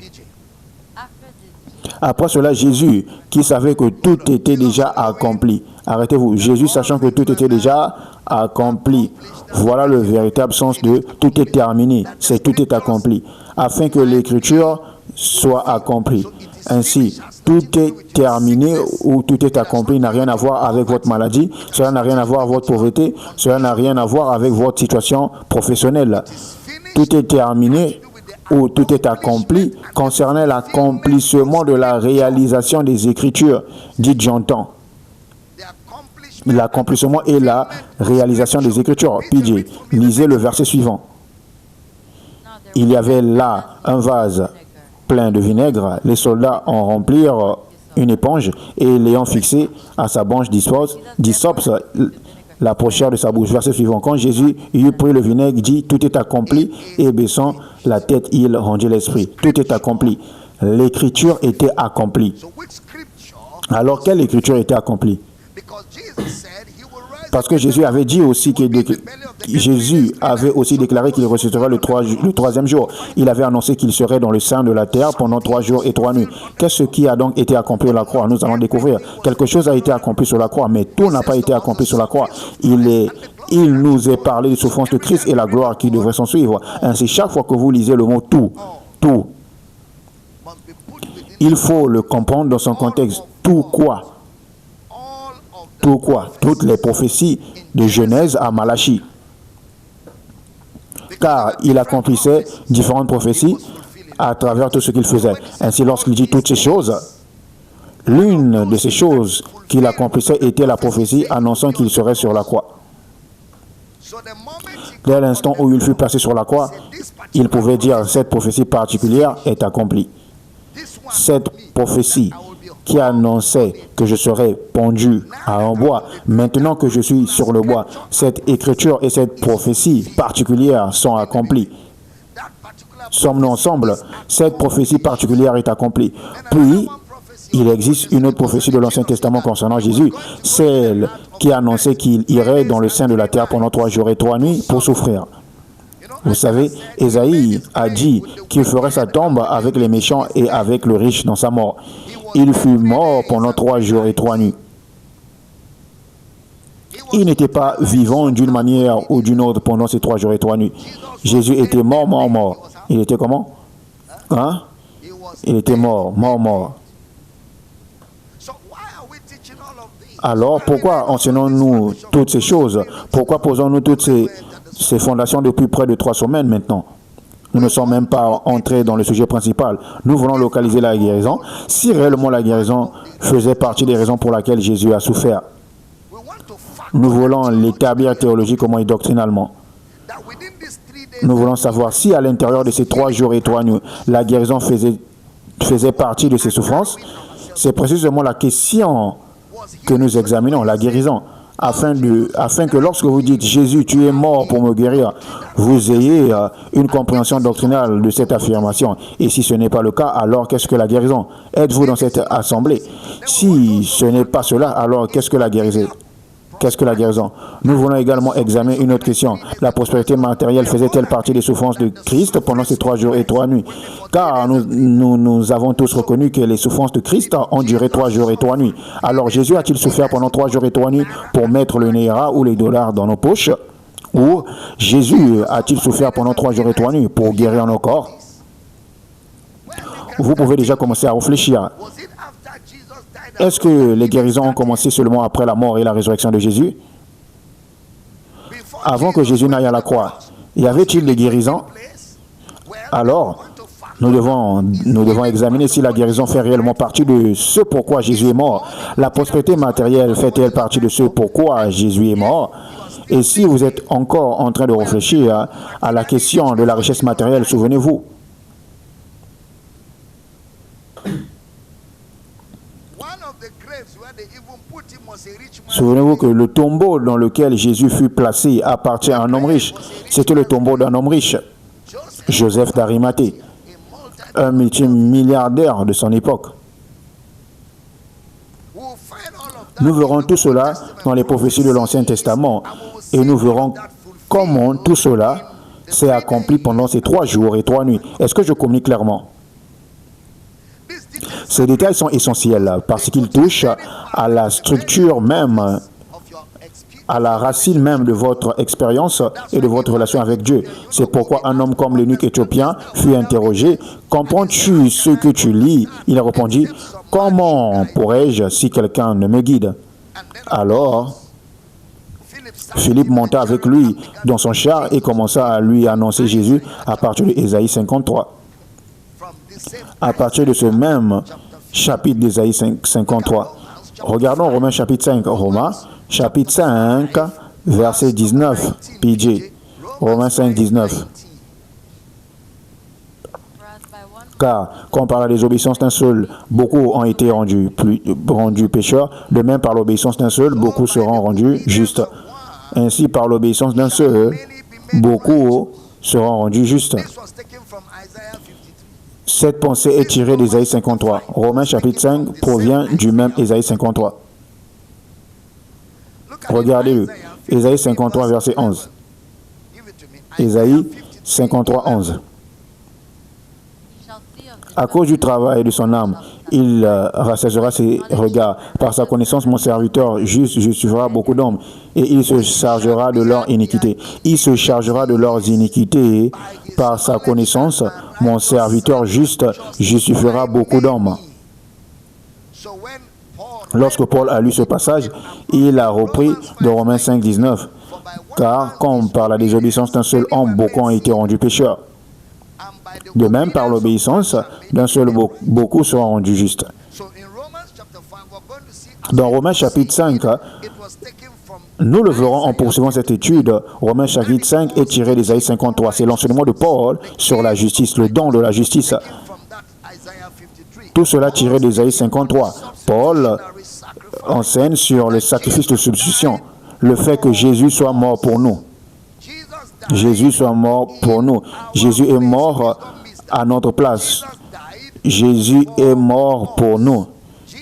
Après cela, Jésus, qui savait que tout était déjà accompli. Arrêtez-vous. Jésus, sachant que tout était déjà accompli. Voilà le véritable sens de tout est terminé. C'est tout est accompli. Afin que l'écriture soit accomplie. Ainsi, tout est terminé ou tout est accompli n'a rien à voir avec votre maladie, cela n'a rien à voir avec votre pauvreté, cela n'a rien à voir avec votre situation professionnelle. Tout est terminé ou tout est accompli concernant l'accomplissement de la réalisation des Écritures. Dites j'entends. L'accomplissement et la réalisation des Écritures. PJ, lisez le verset suivant. Il y avait là un vase plein de vinaigre. Les soldats en remplirent une éponge et l'ayant fixé à sa branche d'hysope, l'approchèrent de sa bouche. Verset suivant. Quand Jésus eut pris le vinaigre, dit, tout est accompli, et baissant la tête, il rendit l'esprit. Tout est accompli. L'écriture était accomplie. Alors, quelle écriture était accomplie? Parce que Jésus avait dit aussi Jésus avait aussi déclaré qu'il ressusciterait le troisième jour. Il avait annoncé qu'il serait dans le sein de la terre pendant 3 jours et 3 nuits. Qu'est-ce qui a donc été accompli sur la croix? Nous allons découvrir. Quelque chose a été accompli sur la croix, mais tout n'a pas été accompli sur la croix. Il nous est parlé des souffrances de Christ et la gloire qui devrait s'en suivre. Ainsi, chaque fois que vous lisez le mot tout, il faut le comprendre dans son contexte. Tout quoi? Tout quoi? Toutes les prophéties de Genèse à Malachie. Car il accomplissait différentes prophéties à travers tout ce qu'il faisait. Ainsi, lorsqu'il dit toutes ces choses, l'une de ces choses qu'il accomplissait était la prophétie annonçant qu'il serait sur la croix. Dès l'instant où il fut placé sur la croix, il pouvait dire cette prophétie particulière est accomplie. Cette prophétie qui annonçait que je serais pendu à un bois, maintenant que je suis sur le bois, cette écriture et cette prophétie particulière sont accomplies. Sommes-nous ensemble? Cette prophétie particulière est accomplie. Puis, il existe une autre prophétie de l'Ancien Testament concernant Jésus, celle qui annonçait qu'il irait dans le sein de la terre pendant 3 jours et 3 nuits pour souffrir. Vous savez, Ésaïe a dit qu'il ferait sa tombe avec les méchants et avec le riche dans sa mort. Il fut mort pendant 3 jours et 3 nuits. Il n'était pas vivant d'une manière ou d'une autre pendant ces 3 jours et 3 nuits. Jésus était mort. Il était comment? Hein? Il était mort. Alors, pourquoi enseignons-nous toutes ces choses? Pourquoi posons-nous toutes ces fondations depuis près de 3 semaines maintenant? Nous ne sommes même pas entrés dans le sujet principal. Nous voulons localiser la guérison. Si réellement la guérison faisait partie des raisons pour lesquelles Jésus a souffert, nous voulons l'établir théologiquement et doctrinalement. Nous voulons savoir si à l'intérieur de ces 3 jours et 3 nuits, la guérison faisait partie de ses souffrances. C'est précisément la question que nous examinons, la guérison. Afin que lorsque vous dites « Jésus, tu es mort pour me guérir », vous ayez une compréhension doctrinale de cette affirmation. Et si ce n'est pas le cas, alors qu'est-ce que la guérison? Êtes-vous dans cette assemblée? Si ce n'est pas cela, alors qu'est-ce que la guérison? Nous voulons également examiner une autre question. La prospérité matérielle faisait-elle partie des souffrances de Christ pendant ces 3 jours et 3 nuits? Car nous avons tous reconnu que les souffrances de Christ ont duré 3 jours et 3 nuits. Alors Jésus a-t-il souffert pendant 3 jours et 3 nuits pour mettre le Néra ou les dollars dans nos poches? Ou Jésus a-t-il souffert pendant 3 jours et 3 nuits pour guérir nos corps? Vous pouvez déjà commencer à réfléchir. Est-ce que les guérisons ont commencé seulement après la mort et la résurrection de Jésus? Avant que Jésus n'aille à la croix, y avait-il des guérisons? Alors, nous devons examiner si la guérison fait réellement partie de ce pourquoi Jésus est mort. La prospérité matérielle fait-elle partie de ce pourquoi Jésus est mort? Et si vous êtes encore en train de réfléchir à la question de la richesse matérielle, souvenez-vous. Souvenez-vous que le tombeau dans lequel Jésus fut placé appartient à un homme riche. C'était le tombeau d'un homme riche, Joseph d'Arimathée, un multimilliardaire de son époque. Nous verrons tout cela dans les prophéties de l'Ancien Testament et nous verrons comment tout cela s'est accompli pendant ces 3 jours et 3 nuits. Est-ce que je communique clairement? Ces détails sont essentiels parce qu'ils touchent à la structure même, à la racine même de votre expérience et de votre relation avec Dieu. C'est pourquoi un homme comme l'eunuque éthiopien fut interrogé: « Comprends-tu ce que tu lis ?» Il répondit: « Comment pourrais-je si quelqu'un ne me guide ?» Alors, Philippe monta avec lui dans son char et commença à lui annoncer Jésus à partir de Ésaïe 53. À partir de ce même chapitre d'Ésaïe 53. Regardons Romains chapitre 5. Romains chapitre 5, verset 19. PJ. Romains 5, 19. Car, comme par la désobéissance d'un seul, beaucoup ont été rendus pécheurs, de même par l'obéissance d'un seul, beaucoup seront rendus justes. Ainsi, par l'obéissance d'un seul, beaucoup seront rendus justes. Cette pensée est tirée d'Ésaïe 53. Romains chapitre 5 provient du même Ésaïe 53. Regardez-le. Ésaïe 53, verset 11. Ésaïe 53, 11. À cause du travail de son âme, il rassasiera ses regards. Par sa connaissance, mon serviteur juste justifiera beaucoup d'hommes, et il se chargera de leur iniquité. Il se chargera de leurs iniquités. Par sa connaissance, mon serviteur juste justifiera beaucoup d'hommes. Lorsque Paul a lu ce passage, il a repris de Romains 5, 19. Car, comme par la désobéissance d'un seul homme, beaucoup ont été rendus pécheurs. De même, par l'obéissance d'un seul, beaucoup seront rendus justes. Dans Romains chapitre 5, nous le verrons en poursuivant cette étude. Romains chapitre 5 est tiré d'Ésaïe 53. C'est l'enseignement de Paul sur la justice, le don de la justice. Tout cela tiré d'Ésaïe 53. Paul enseigne sur le sacrifice de substitution, le fait que Jésus soit mort pour nous. Jésus soit mort pour nous. Jésus est mort à notre place. Jésus est mort pour nous.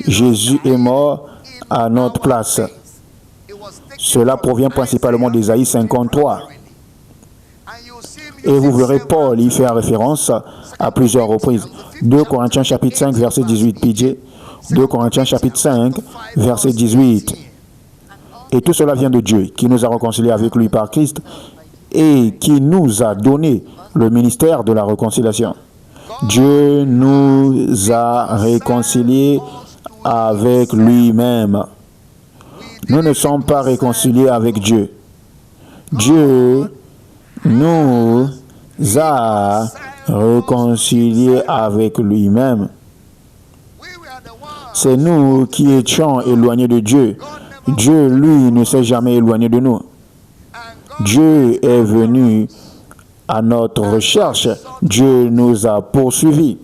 Jésus est mort à notre place. Cela provient principalement d'Ésaïe 53. Et vous verrez Paul y faire référence à plusieurs reprises. 2 Corinthiens chapitre 5, verset 18, PJ. 2 Corinthiens chapitre 5, verset 18. Et tout cela vient de Dieu, qui nous a réconciliés avec lui par Christ et qui nous a donné le ministère de la réconciliation. Dieu nous a réconciliés avec lui-même. Nous ne sommes pas réconciliés avec Dieu. Dieu nous a réconciliés avec lui-même. C'est nous qui étions éloignés de Dieu. Dieu, lui, ne s'est jamais éloigné de nous. Dieu est venu à notre recherche. Dieu nous a poursuivis.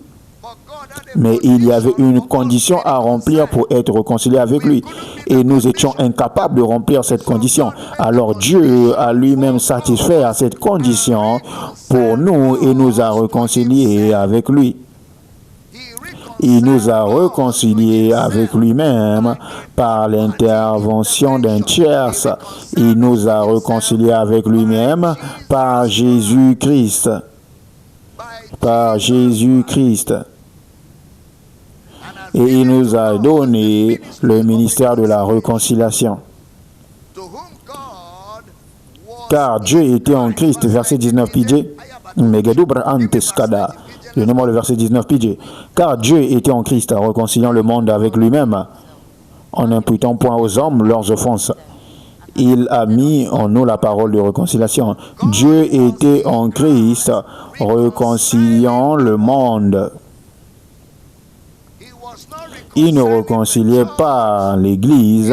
Mais il y avait une condition à remplir pour être réconcilié avec lui. Et nous étions incapables de remplir cette condition. Alors Dieu a lui-même satisfait à cette condition pour nous et nous a réconciliés avec lui. Il nous a réconciliés avec lui-même par l'intervention d'un tierce. Il nous a réconciliés avec lui-même par Jésus-Christ. Par Jésus-Christ. Et il nous a donné le ministère de la réconciliation. Car Dieu était en Christ, verset 19, PJ. Donnez-moi le verset 19, PJ. Car Dieu était en Christ, réconciliant le monde avec lui-même, en n'imputant point aux hommes leurs offenses. Il a mis en nous la parole de réconciliation. Dieu était en Christ, réconciliant le monde. Il ne réconciliait pas l'Église,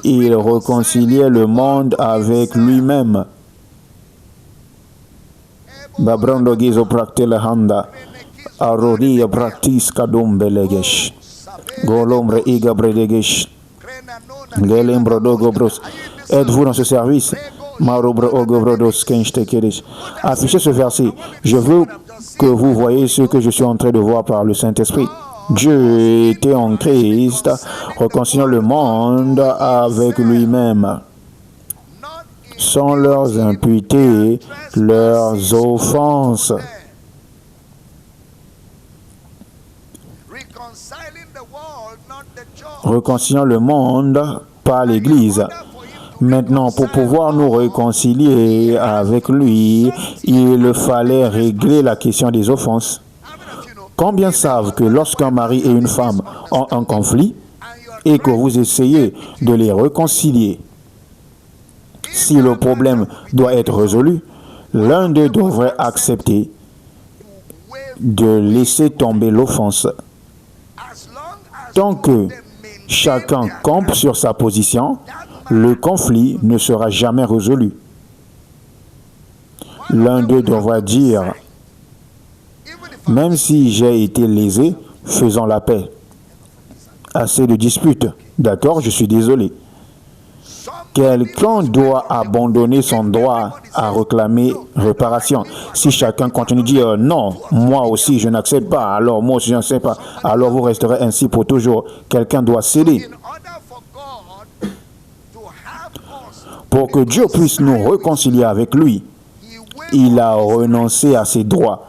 il réconciliait le monde avec lui-même. Babrando gizo praktele handa, arodia praktis kadum belegesh, golombre iga bredegesh, gelembro dogobros. Êtes-vous dans ce service? Marobre ogobrodos kenstekedesh. Affichez ce verset. Je veux que vous voyez ce que je suis en train de voir par le Saint-Esprit. Dieu était en Christ, réconciliant le monde avec lui-même, sans leur imputer leurs offenses. Réconciliant le monde par l'Église. Maintenant, pour pouvoir nous réconcilier avec lui, il fallait régler la question des offenses. Combien savent que lorsqu'un mari et une femme ont un conflit et que vous essayez de les réconcilier, si le problème doit être résolu, l'un d'eux devrait accepter de laisser tomber l'offense. Tant que chacun campe sur sa position, le conflit ne sera jamais résolu. L'un d'eux devra dire, même si j'ai été lésé, faisons la paix. Assez de disputes. D'accord, je suis désolé. Quelqu'un doit abandonner son droit à réclamer réparation. Si chacun continue de dire non, moi aussi je n'accepte pas, alors moi aussi je n'accepte pas, alors vous resterez ainsi pour toujours. Quelqu'un doit céder. Pour que Dieu puisse nous réconcilier avec lui, il a renoncé à ses droits.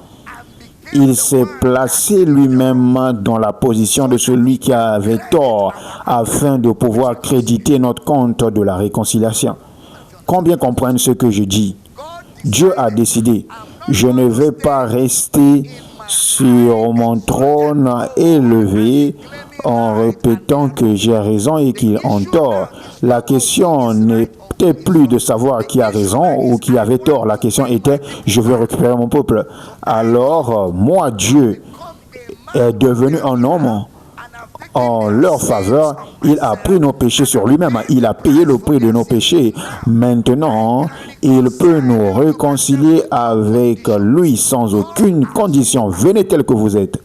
Il s'est placé lui-même dans la position de celui qui avait tort afin de pouvoir créditer notre compte de la réconciliation. Combien comprennent ce que je dis? Dieu a décidé, je ne vais pas rester sur mon trône élevé en répétant que j'ai raison et qu'ils ont tort. La question n'était plus de savoir qui a raison ou qui avait tort. La question était, je veux récupérer mon peuple. Alors, moi, Dieu est devenu un homme en leur faveur. Il a pris nos péchés sur lui-même. Il a payé le prix de nos péchés. Maintenant, il peut nous réconcilier avec lui sans aucune condition. Venez tel que vous êtes.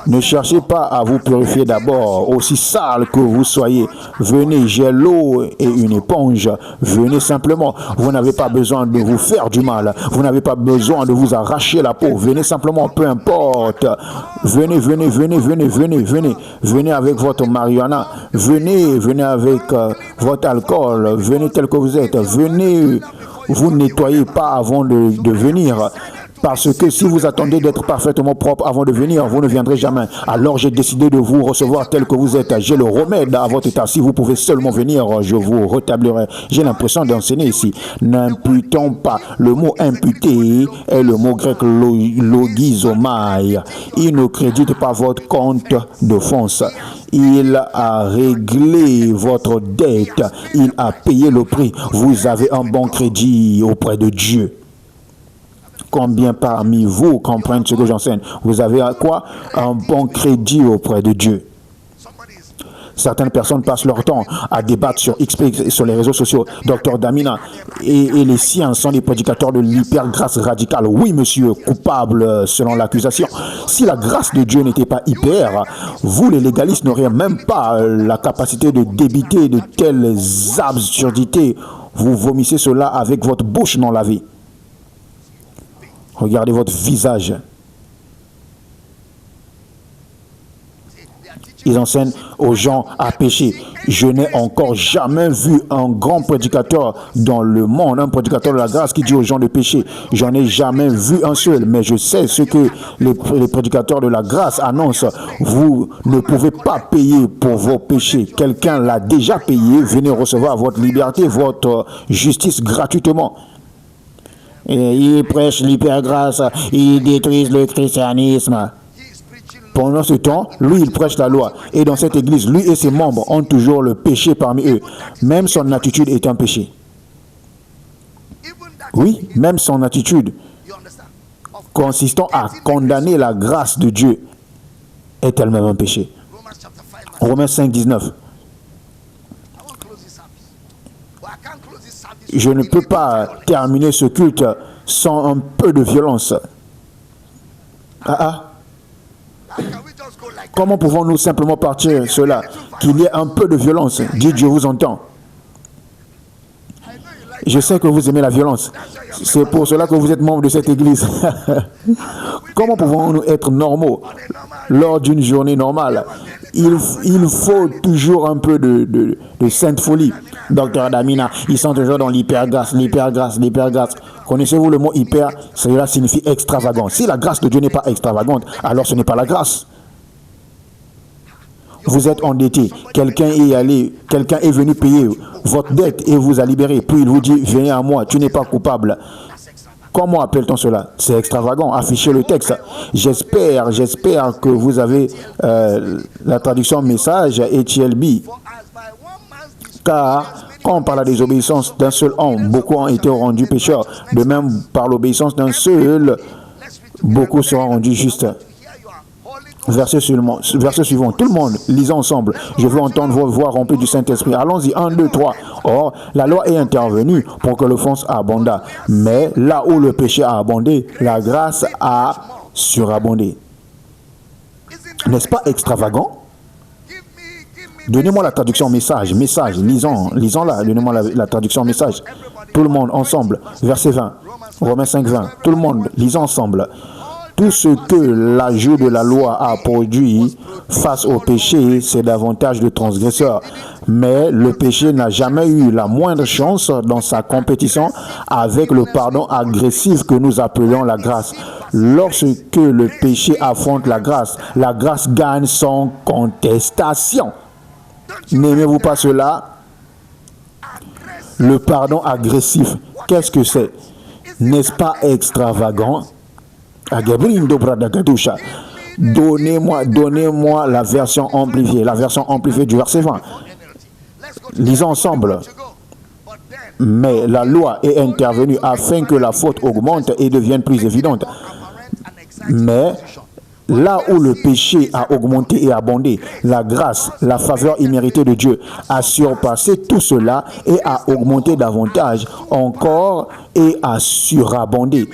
Ne cherchez pas à vous purifier d'abord, aussi sale que vous soyez. Venez, j'ai l'eau et une éponge. Venez simplement. Vous n'avez pas besoin de vous faire du mal. Vous n'avez pas besoin de vous arracher la peau. Venez simplement, peu importe. Venez, venez, venez, venez, venez, venez. Venez avec votre marijuana. Venez, venez avec votre alcool. Venez tel que vous êtes. Venez, vous ne nettoyez pas avant de venir. Parce que si vous attendez d'être parfaitement propre avant de venir, vous ne viendrez jamais. Alors j'ai décidé de vous recevoir tel que vous êtes. J'ai le remède à votre état. Si vous pouvez seulement venir, je vous rétablirai. J'ai l'impression d'enseigner ici. N'imputons pas. Le mot imputer est le mot grec logizomai. Il ne crédite pas votre compte d'offense. Il a réglé votre dette. Il a payé le prix. Vous avez un bon crédit auprès de Dieu. Combien parmi vous comprennent ce que j'enseigne? Vous avez quoi? Un bon crédit auprès de Dieu. Certaines personnes passent leur temps à débattre sur XP, sur les réseaux sociaux. Docteur Damina et les siens sont des prédicateurs de l'hyper-grâce radicale. Oui, monsieur, coupable selon l'accusation. Si la grâce de Dieu n'était pas hyper, vous, les légalistes, n'auriez même pas la capacité de débiter de telles absurdités. Vous vomissez cela avec votre bouche non lavée. Regardez votre visage. Ils enseignent aux gens à pécher. Je n'ai encore jamais vu un grand prédicateur dans le monde, un prédicateur de la grâce qui dit aux gens de pécher. J'en ai jamais vu un seul, mais je sais ce que les prédicateurs de la grâce annoncent. Vous ne pouvez pas payer pour vos péchés. Quelqu'un l'a déjà payé. Venez recevoir votre liberté, votre justice gratuitement. Et ils prêchent l'hypergrâce, ils détruisent le christianisme. Pendant ce temps, lui, il prêche la loi. Et dans cette église, lui et ses membres ont toujours le péché parmi eux. Même son attitude est un péché. Oui, même son attitude consistant à condamner la grâce de Dieu est elle-même un péché. Romains 5, 19. Je ne peux pas terminer ce culte sans un peu de violence. Comment pouvons-nous simplement partir cela? Qu'il y ait un peu de violence. Dieu, je vous entends. Je sais que vous aimez la violence. C'est pour cela que vous êtes membre de cette église. Comment pouvons-nous être normaux lors d'une journée normale? Il faut toujours un peu de sainte folie. Docteur Damina, ils sont toujours dans l'hypergrâce, l'hypergrâce, l'hypergrâce. Connaissez-vous le mot hyper? Cela signifie extravagant. Si la grâce de Dieu n'est pas extravagante, alors ce n'est pas la grâce. Vous êtes endetté. Quelqu'un est venu payer votre dette et vous a libéré. Puis il vous dit, venez à moi, tu n'es pas coupable. Comment appelle-t-on cela? C'est extravagant. Affichez le texte. J'espère que vous avez la traduction message HLB. Car quand on parle de la désobéissance d'un seul homme, beaucoup ont été rendus pécheurs. De même, par l'obéissance d'un seul, beaucoup seront rendus justes. Verset suivant. Tout le monde, lisons ensemble. Je veux entendre vos voix remplies du Saint-Esprit. Allons-y, 1, 2, 3. Or, la loi est intervenue pour que l'offense abondât. Mais là où le péché a abondé, la grâce a surabondé. N'est-ce pas extravagant? Donnez-moi la traduction message. Lisons-la. Donnez-moi la traduction message. Tout le monde ensemble. Verset 20. Romains 5, 20. Tout le monde, lisons ensemble. Tout ce que l'ajout de la loi a produit face au péché, c'est davantage de transgresseurs. Mais le péché n'a jamais eu la moindre chance dans sa compétition avec le pardon agressif que nous appelons la grâce. Lorsque le péché affronte la grâce gagne sans contestation. N'aimez-vous pas cela? Le pardon agressif, qu'est-ce que c'est? N'est-ce pas extravagant? Donnez-moi la version amplifiée du verset 20. Lisons ensemble. Mais la loi est intervenue afin que la faute augmente et devienne plus évidente. Mais là où le péché a augmenté et abondé, la grâce, la faveur imméritée de Dieu a surpassé tout cela et a augmenté davantage encore et a surabondé.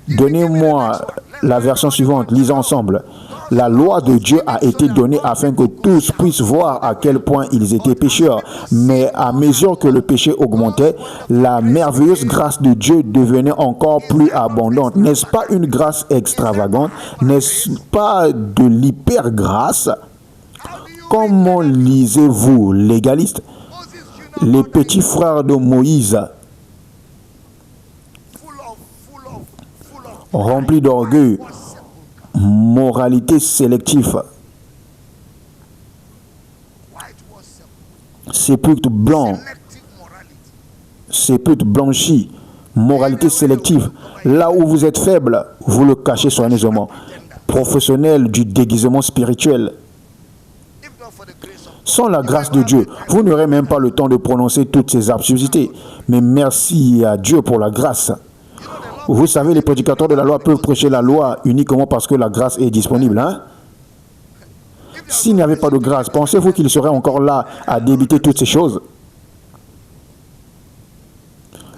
Donnez-moi la version suivante, lisons ensemble. La loi de Dieu a été donnée afin que tous puissent voir à quel point ils étaient pécheurs. Mais à mesure que le péché augmentait, la merveilleuse grâce de Dieu devenait encore plus abondante. N'est-ce pas une grâce extravagante? N'est-ce pas de l'hyper-grâce? Comment lisez-vous, légaliste? Les petits frères de Moïse, remplis d'orgueil, moralité sélective, sépulcre blanc, sépulcre blanchi, moralité sélective. Là où vous êtes faible, vous le cachez soigneusement. Professionnel du déguisement spirituel. Sans la grâce de Dieu, vous n'aurez même pas le temps de prononcer toutes ces absurdités. Mais merci à Dieu pour la grâce. Vous savez, les prédicateurs de la loi peuvent prêcher la loi uniquement parce que la grâce est disponible. S'il n'y avait pas de grâce, pensez-vous qu'ils seraient encore là à débiter toutes ces choses?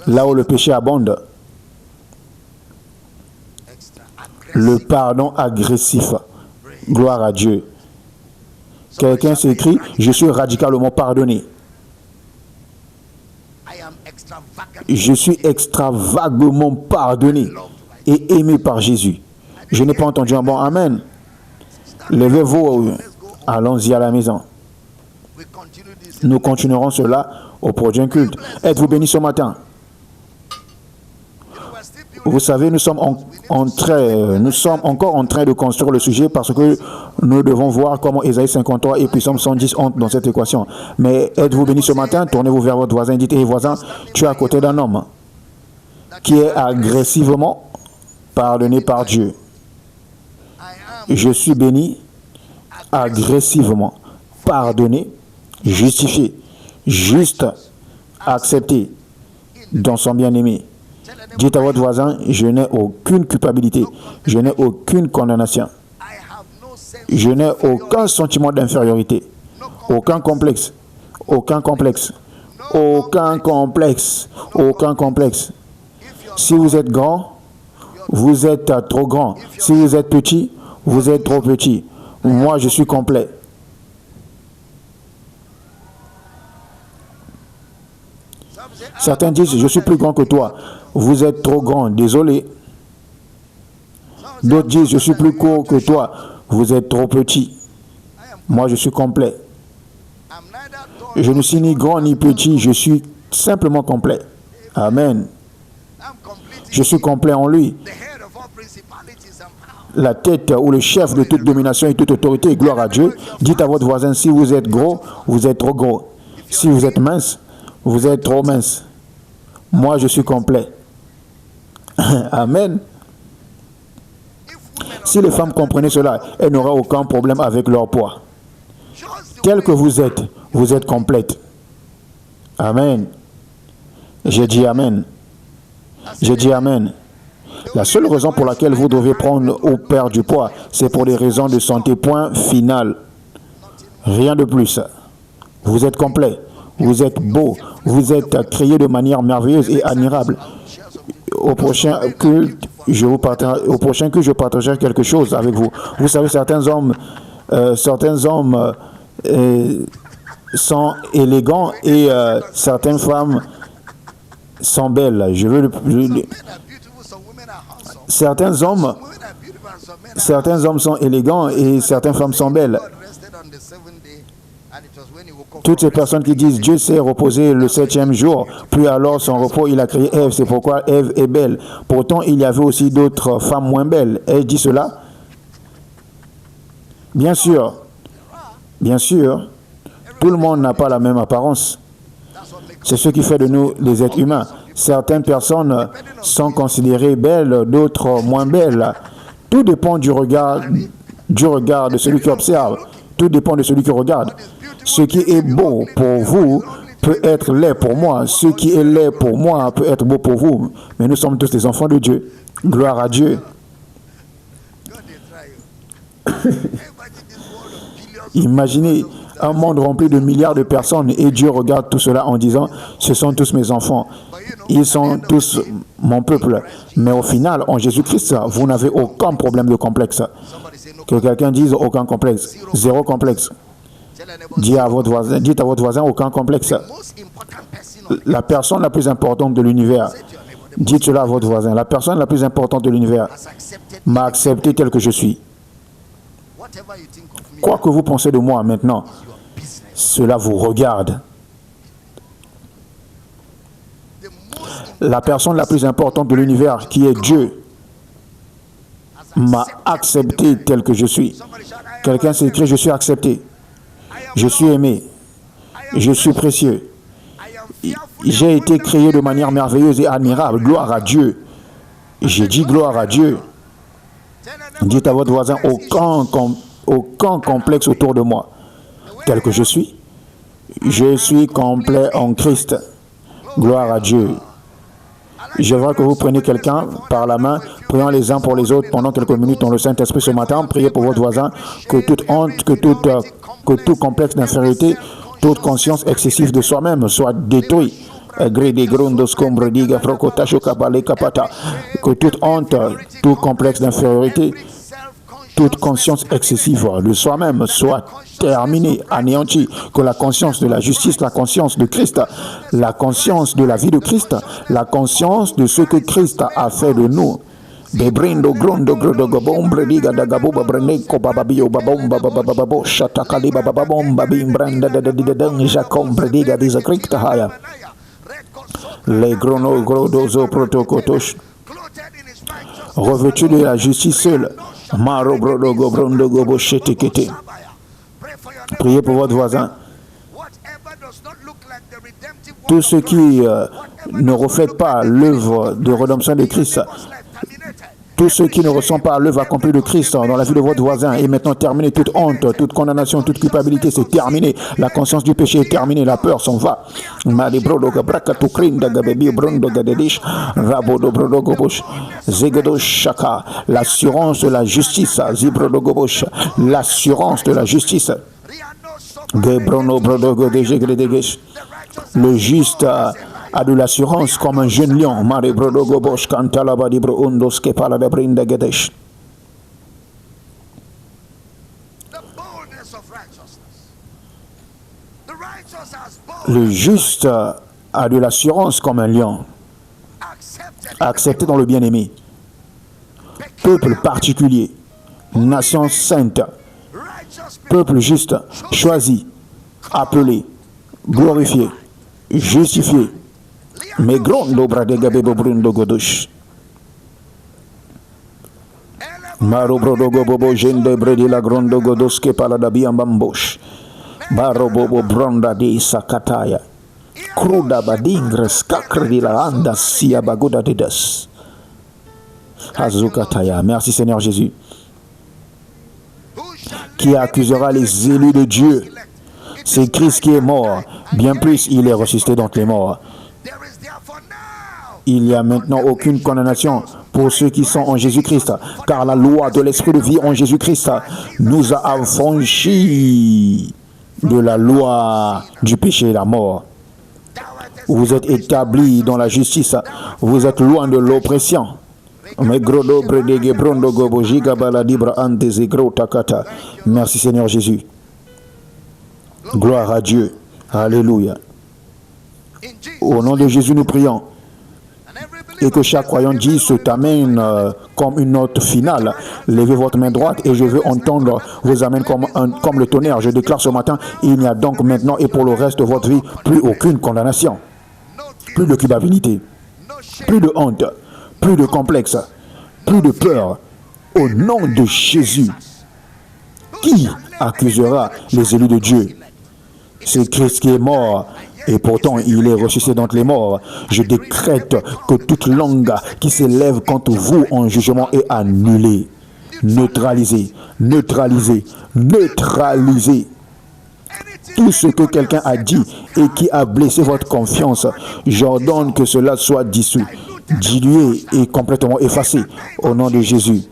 Là où le péché abonde, le pardon agressif. Gloire à Dieu. Quelqu'un s'écrit, je suis radicalement pardonné. Je suis extravagement pardonné et aimé par Jésus. Je n'ai pas entendu un bon amen. Levez-vous, allons-y à la maison. Nous continuerons cela au prochain culte. Êtes-vous bénis ce matin? Vous savez, nous sommes encore en train de construire le sujet parce que nous devons voir comment Ésaïe 53 et puis Psaume 110 entrent dans cette équation. Mais êtes-vous bénis ce matin? Tournez-vous vers votre voisin, dites, hey voisin, tu es à côté d'un homme qui est agressivement pardonné par Dieu. Je suis béni, agressivement pardonné, justifié, juste, accepté dans son bien-aimé. Dites à votre voisin, je n'ai aucune culpabilité, je n'ai aucune condamnation, je n'ai aucun sentiment d'infériorité, aucun complexe, aucun complexe, aucun complexe, aucun complexe. Si vous êtes grand, vous êtes trop grand. Si vous êtes petit, vous êtes trop petit. Moi, je suis complet. Certains disent, je suis plus grand que toi. Vous êtes trop grand, désolé. D'autres disent, je suis plus court que toi. Vous êtes trop petit. Moi, je suis complet. Je ne suis ni grand ni petit, je suis simplement complet. Amen. Je suis complet en lui. la tête ou le chef de toute domination et toute autorité. Gloire à Dieu. Dites à votre voisin, si vous êtes gros, vous êtes trop gros. Si vous êtes mince, vous êtes trop mince. Moi, je suis complet. Amen. Si les femmes comprenaient cela, elles n'auraient aucun problème avec leur poids. Tel que vous êtes complète. Amen. J'ai dit Amen. J'ai dit Amen. La seule raison pour laquelle vous devez prendre ou perdre du poids, c'est pour des raisons de santé. Point final. Rien de plus. Vous êtes complet. Vous êtes beau. Vous êtes créé de manière merveilleuse et admirable. Au prochain culte, je partagerai quelque chose avec vous. Vous savez, certains hommes sont élégants et certaines femmes sont belles. Certains hommes sont élégants et certaines femmes sont belles. Toutes ces personnes qui disent Dieu s'est reposé le 7e jour, puis alors son repos, il a créé Ève. C'est pourquoi Ève est belle. Pourtant, il y avait aussi d'autres femmes moins belles. Elle dit cela? Bien sûr, tout le monde n'a pas la même apparence. C'est ce qui fait de nous les êtres humains. Certaines personnes sont considérées belles, d'autres moins belles. Tout dépend du regard de celui qui observe. Tout dépend de celui qui regarde. Ce qui est beau pour vous peut être laid pour moi. Ce qui est laid pour moi peut être beau pour vous. Mais nous sommes tous des enfants de Dieu. Gloire à Dieu. Imaginez un monde rempli de milliards de personnes et Dieu regarde tout cela en disant, ce sont tous mes enfants. Ils sont tous mon peuple. Mais au final, en Jésus-Christ, vous n'avez aucun problème de complexe. Que quelqu'un dise aucun complexe. Zéro complexe. Dites à votre voisin aucun complexe. La personne la plus importante de l'univers. Dites cela à votre voisin. La personne la plus importante de l'univers m'a accepté tel que je suis. Quoi que vous pensez de moi maintenant, cela vous regarde. La personne la plus importante de l'univers, qui est Dieu, m'a accepté tel que je suis. Quelqu'un s'écrit, je suis accepté. Je suis aimé. Je suis précieux. J'ai été créé de manière merveilleuse et admirable. Gloire à Dieu. J'ai dit gloire à Dieu. Dites à votre voisin, aucun complexe autour de moi. Tel que je suis complet en Christ. Gloire à Dieu. J'aimerais que vous preniez quelqu'un par la main, prions les uns pour les autres pendant quelques minutes dans le Saint-Esprit ce matin. Priez pour votre voisin, que toute honte, que tout complexe d'infériorité, toute conscience excessive de soi-même soit détruit. Que toute honte, tout complexe d'infériorité, toute conscience excessive de soi-même soit terminée, anéantie. Que la conscience de la justice, la conscience de Christ, la conscience de la vie de Christ, la conscience de ce que Christ a fait de nous. Bebrindo grondo grodo gobombre diga da gabuba braneko bababio babomba bababo shatakali bababomba bimbranda da da jacombre diga disakrikta haya. Les grono grodozo protokotosh. Revêtu de la justice seule. Maro brodo gobrondo gobo shetekete. Priez pour votre voisin. Tout ce qui ne reflète pas l'œuvre de rédemption de Christ, tout ce qui ne ressent pas l'œuvre accomplie de Christ dans la vie de votre voisin est maintenant terminé. Toute honte, toute condamnation, toute culpabilité, c'est terminé. La conscience du péché est terminée. La peur s'en va. L'assurance de la justice. L'assurance de la justice. Le juste a de l'assurance comme un jeune lion. Le juste a de l'assurance comme un lion. Accepté dans le bien-aimé. Peuple particulier. Nation sainte. Peuple juste. Choisi. Appelé. Glorifié. Justifié. Mais grondo bradega bebo brundo godosh. Maro brodogo bobo jende bredi la grondo godoske paladabi ambambosh. Baro bobo bronda de sakataya. Cruda badingre skakre di la anda sia bagoda de des. Azukataya. Merci Seigneur Jésus. Qui accusera les élus de Dieu? C'est Christ qui est mort. Bien plus, il est ressuscité d'entre les morts. Il n'y a maintenant aucune condamnation pour ceux qui sont en Jésus-Christ, car la loi de l'Esprit de vie en Jésus-Christ nous a affranchis de la loi du péché et de la mort. Vous êtes établis dans la justice, vous êtes loin de l'oppression. Merci Seigneur Jésus. Gloire à Dieu. Alléluia. Au nom de Jésus, nous prions. Et que chaque croyant dise cet Amen comme une note finale. Levez votre main droite et je veux entendre vos Amen comme le tonnerre. Je déclare ce matin, il n'y a donc maintenant et pour le reste de votre vie plus aucune condamnation. Plus de culpabilité. Plus de honte. Plus de complexe. Plus de peur. Au nom de Jésus. Qui accusera les élus de Dieu? C'est Christ qui est mort. Et pourtant, il est ressuscité d'entre les morts. Je décrète que toute langue qui s'élève contre vous en jugement est annulée. Neutralisée. Neutralisée. Neutralisée. Tout ce que quelqu'un a dit et qui a blessé votre confiance, j'ordonne que cela soit dissous, dilué et complètement effacé au nom de Jésus.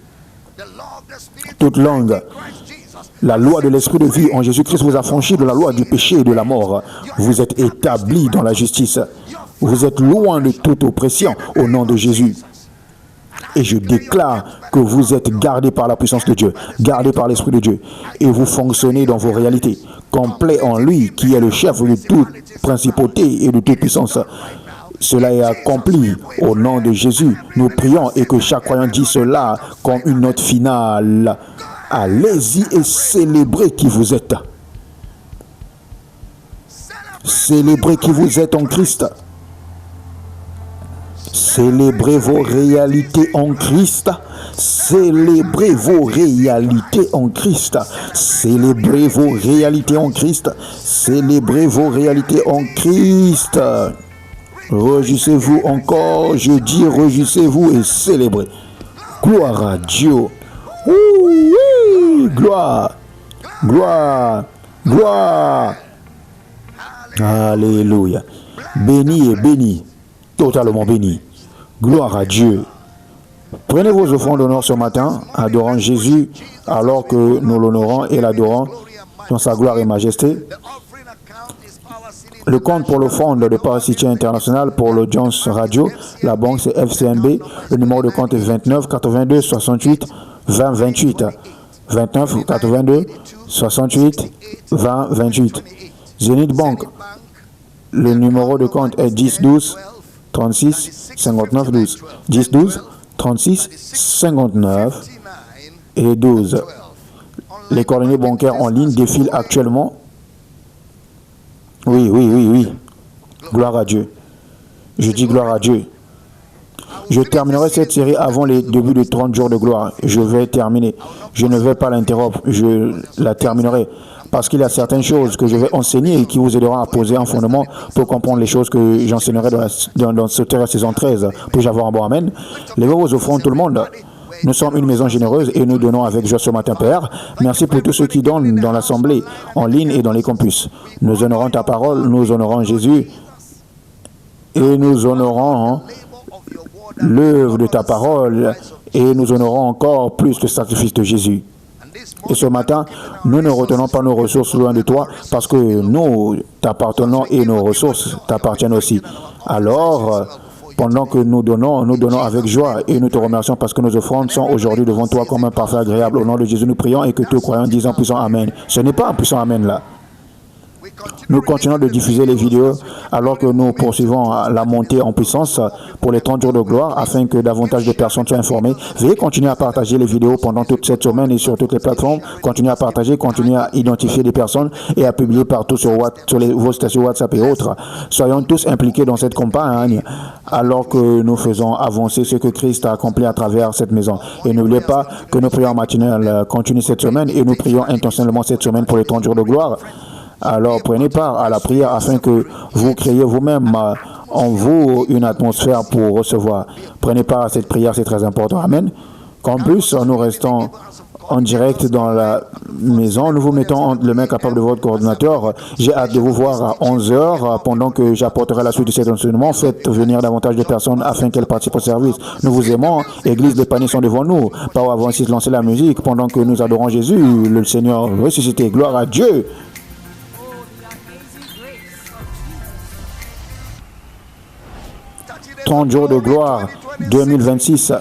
Toute langue, la loi de l'Esprit de vie en Jésus-Christ vous a franchi de la loi du péché et de la mort. Vous êtes établis dans la justice. Vous êtes loin de toute oppression au nom de Jésus. Et je déclare que vous êtes gardés par la puissance de Dieu, gardés par l'Esprit de Dieu. Et vous fonctionnez dans vos réalités, complet en lui qui est le chef de toute principauté et de toute puissance. Cela est accompli au nom de Jésus. Nous prions et que chaque croyant dit cela comme une note finale. Allez-y et célébrez qui vous êtes. Célébrez qui vous êtes en Christ. Célébrez vos réalités en Christ. Célébrez vos réalités en Christ. Célébrez vos réalités en Christ. Célébrez vos réalités en Christ. Réjouissez-vous encore. Je dis réjouissez-vous et célébrez. Gloire à Dieu. Oui, gloire, gloire, gloire. Alléluia. Béni et béni, totalement béni. Gloire à Dieu. Prenez vos offrandes d'honneur ce matin, adorant Jésus, alors que nous l'honorons et l'adorons dans sa gloire et majesté. Le compte pour l'offrande de Power City International pour l'audience radio, la banque c'est FCMB, le numéro de compte est 29 82 68 20 28. 29 82 68 20 28. Zenith Bank, le numéro de compte est 10 12 36 59 12. 10 12 36 59 et 12. Les coordonnées bancaires en ligne défilent actuellement. Oui. Gloire à Dieu. Je dis gloire à Dieu. Je terminerai cette série avant les débuts de 30 jours de gloire. Je vais terminer. Je ne vais pas l'interrompre. Je la terminerai. Parce qu'il y a certaines choses que je vais enseigner et qui vous aideront à poser un fondement pour comprendre les choses que j'enseignerai dans cette saison 13. Puis-je avoir un bon amen? Levez vos offrandes tout le monde. Nous sommes une maison généreuse et nous donnons avec joie ce matin, Père. Merci pour tous ceux qui donnent dans l'assemblée, en ligne et dans les campus. Nous honorons ta parole, nous honorons Jésus et nous honorons l'œuvre de ta parole et nous honorons encore plus le sacrifice de Jésus. Et ce matin, nous ne retenons pas nos ressources loin de toi parce que nous t'appartenons et nos ressources t'appartiennent aussi. Alors, pendant que nous donnons avec joie et nous te remercions parce que nos offrandes sont aujourd'hui devant toi comme un parfait agréable. Au nom de Jésus, nous prions et que tous croyants disent en puissant Amen. Ce n'est pas un puissant Amen là. Nous continuons de diffuser les vidéos alors que nous poursuivons la montée en puissance pour les 30 jours de gloire afin que davantage de personnes soient informées. Veuillez continuer à partager les vidéos pendant toute cette semaine et sur toutes les plateformes. Continuez à partager, continuez à identifier des personnes et à publier partout sur vos stations WhatsApp et autres. Soyons tous impliqués dans cette campagne alors que nous faisons avancer ce que Christ a accompli à travers cette maison. Et n'oubliez pas que nos prières matinales continuent cette semaine et nous prions intentionnellement cette semaine pour les 30 jours de gloire. Alors prenez part à la prière afin que vous créiez vous-même en vous une atmosphère pour recevoir. Prenez part à cette prière, c'est très important. Amen. Qu'en plus, nous restons en direct dans la maison. Nous vous mettons entre les mains capables de votre coordinateur. J'ai hâte de vous voir à 11h pendant que j'apporterai la suite de cet enseignement. Faites venir davantage de personnes afin qu'elles participent au service. Nous vous aimons. Église des paniers sont devant nous. Par avant ici de lancer la musique pendant que nous adorons Jésus, le Seigneur ressuscité. Gloire à Dieu. 30 jours de gloire 2026.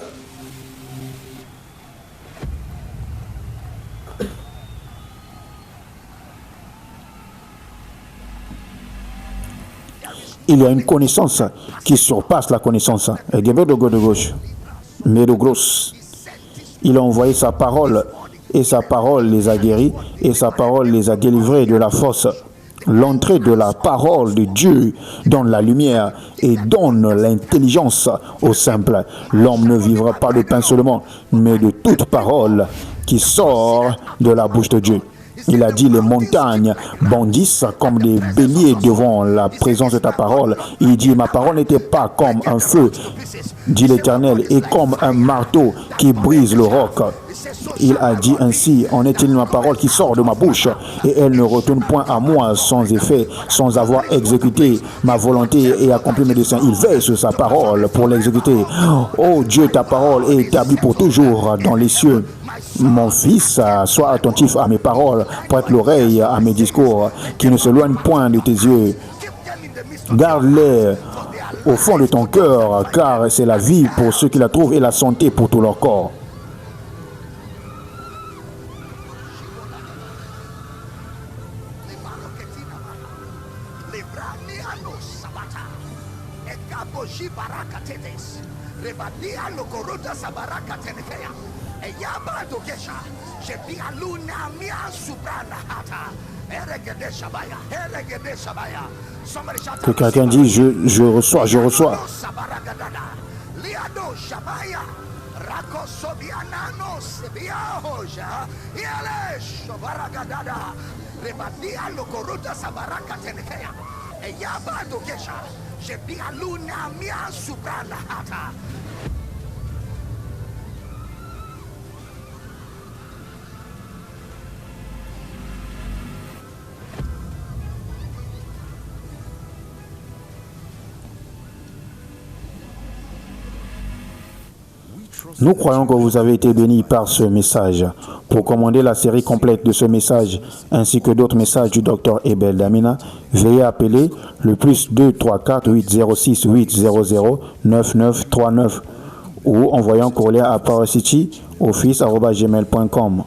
Il y a une connaissance qui surpasse la connaissance. Et de gauche, mais de grosse. Il a envoyé sa parole et sa parole les a guéris et sa parole les a délivrés de la force. L'entrée de la parole de Dieu donne la lumière et donne l'intelligence au simple. L'homme ne vivra pas de pain seulement, mais de toute parole qui sort de la bouche de Dieu. Il a dit, les montagnes bondissent comme des béliers devant la présence de ta parole. Il dit, ma parole n'était pas comme un feu, dit l'Éternel, et comme un marteau qui brise le roc. Il a dit ainsi, en est-il ma parole qui sort de ma bouche, et elle ne retourne point à moi sans effet, sans avoir exécuté ma volonté et accompli mes desseins. Il veille sur sa parole pour l'exécuter. Oh Dieu, ta parole est établie pour toujours dans les cieux. Mon fils, sois attentif à mes paroles, prête l'oreille à mes discours, qui ne s'éloignent point de tes yeux. Garde-les au fond de ton cœur, car c'est la vie pour ceux qui la trouvent et la santé pour tout leur corps. Que quelqu'un dise, je reçois, je reçois. Nous croyons que vous avez été bénis par ce message. Pour commander la série complète de ce message ainsi que d'autres messages du Dr Abel Damina, veuillez appeler le +2 34 806 800 9939 ou envoyer un courrier à powercityoffice@gmail.com.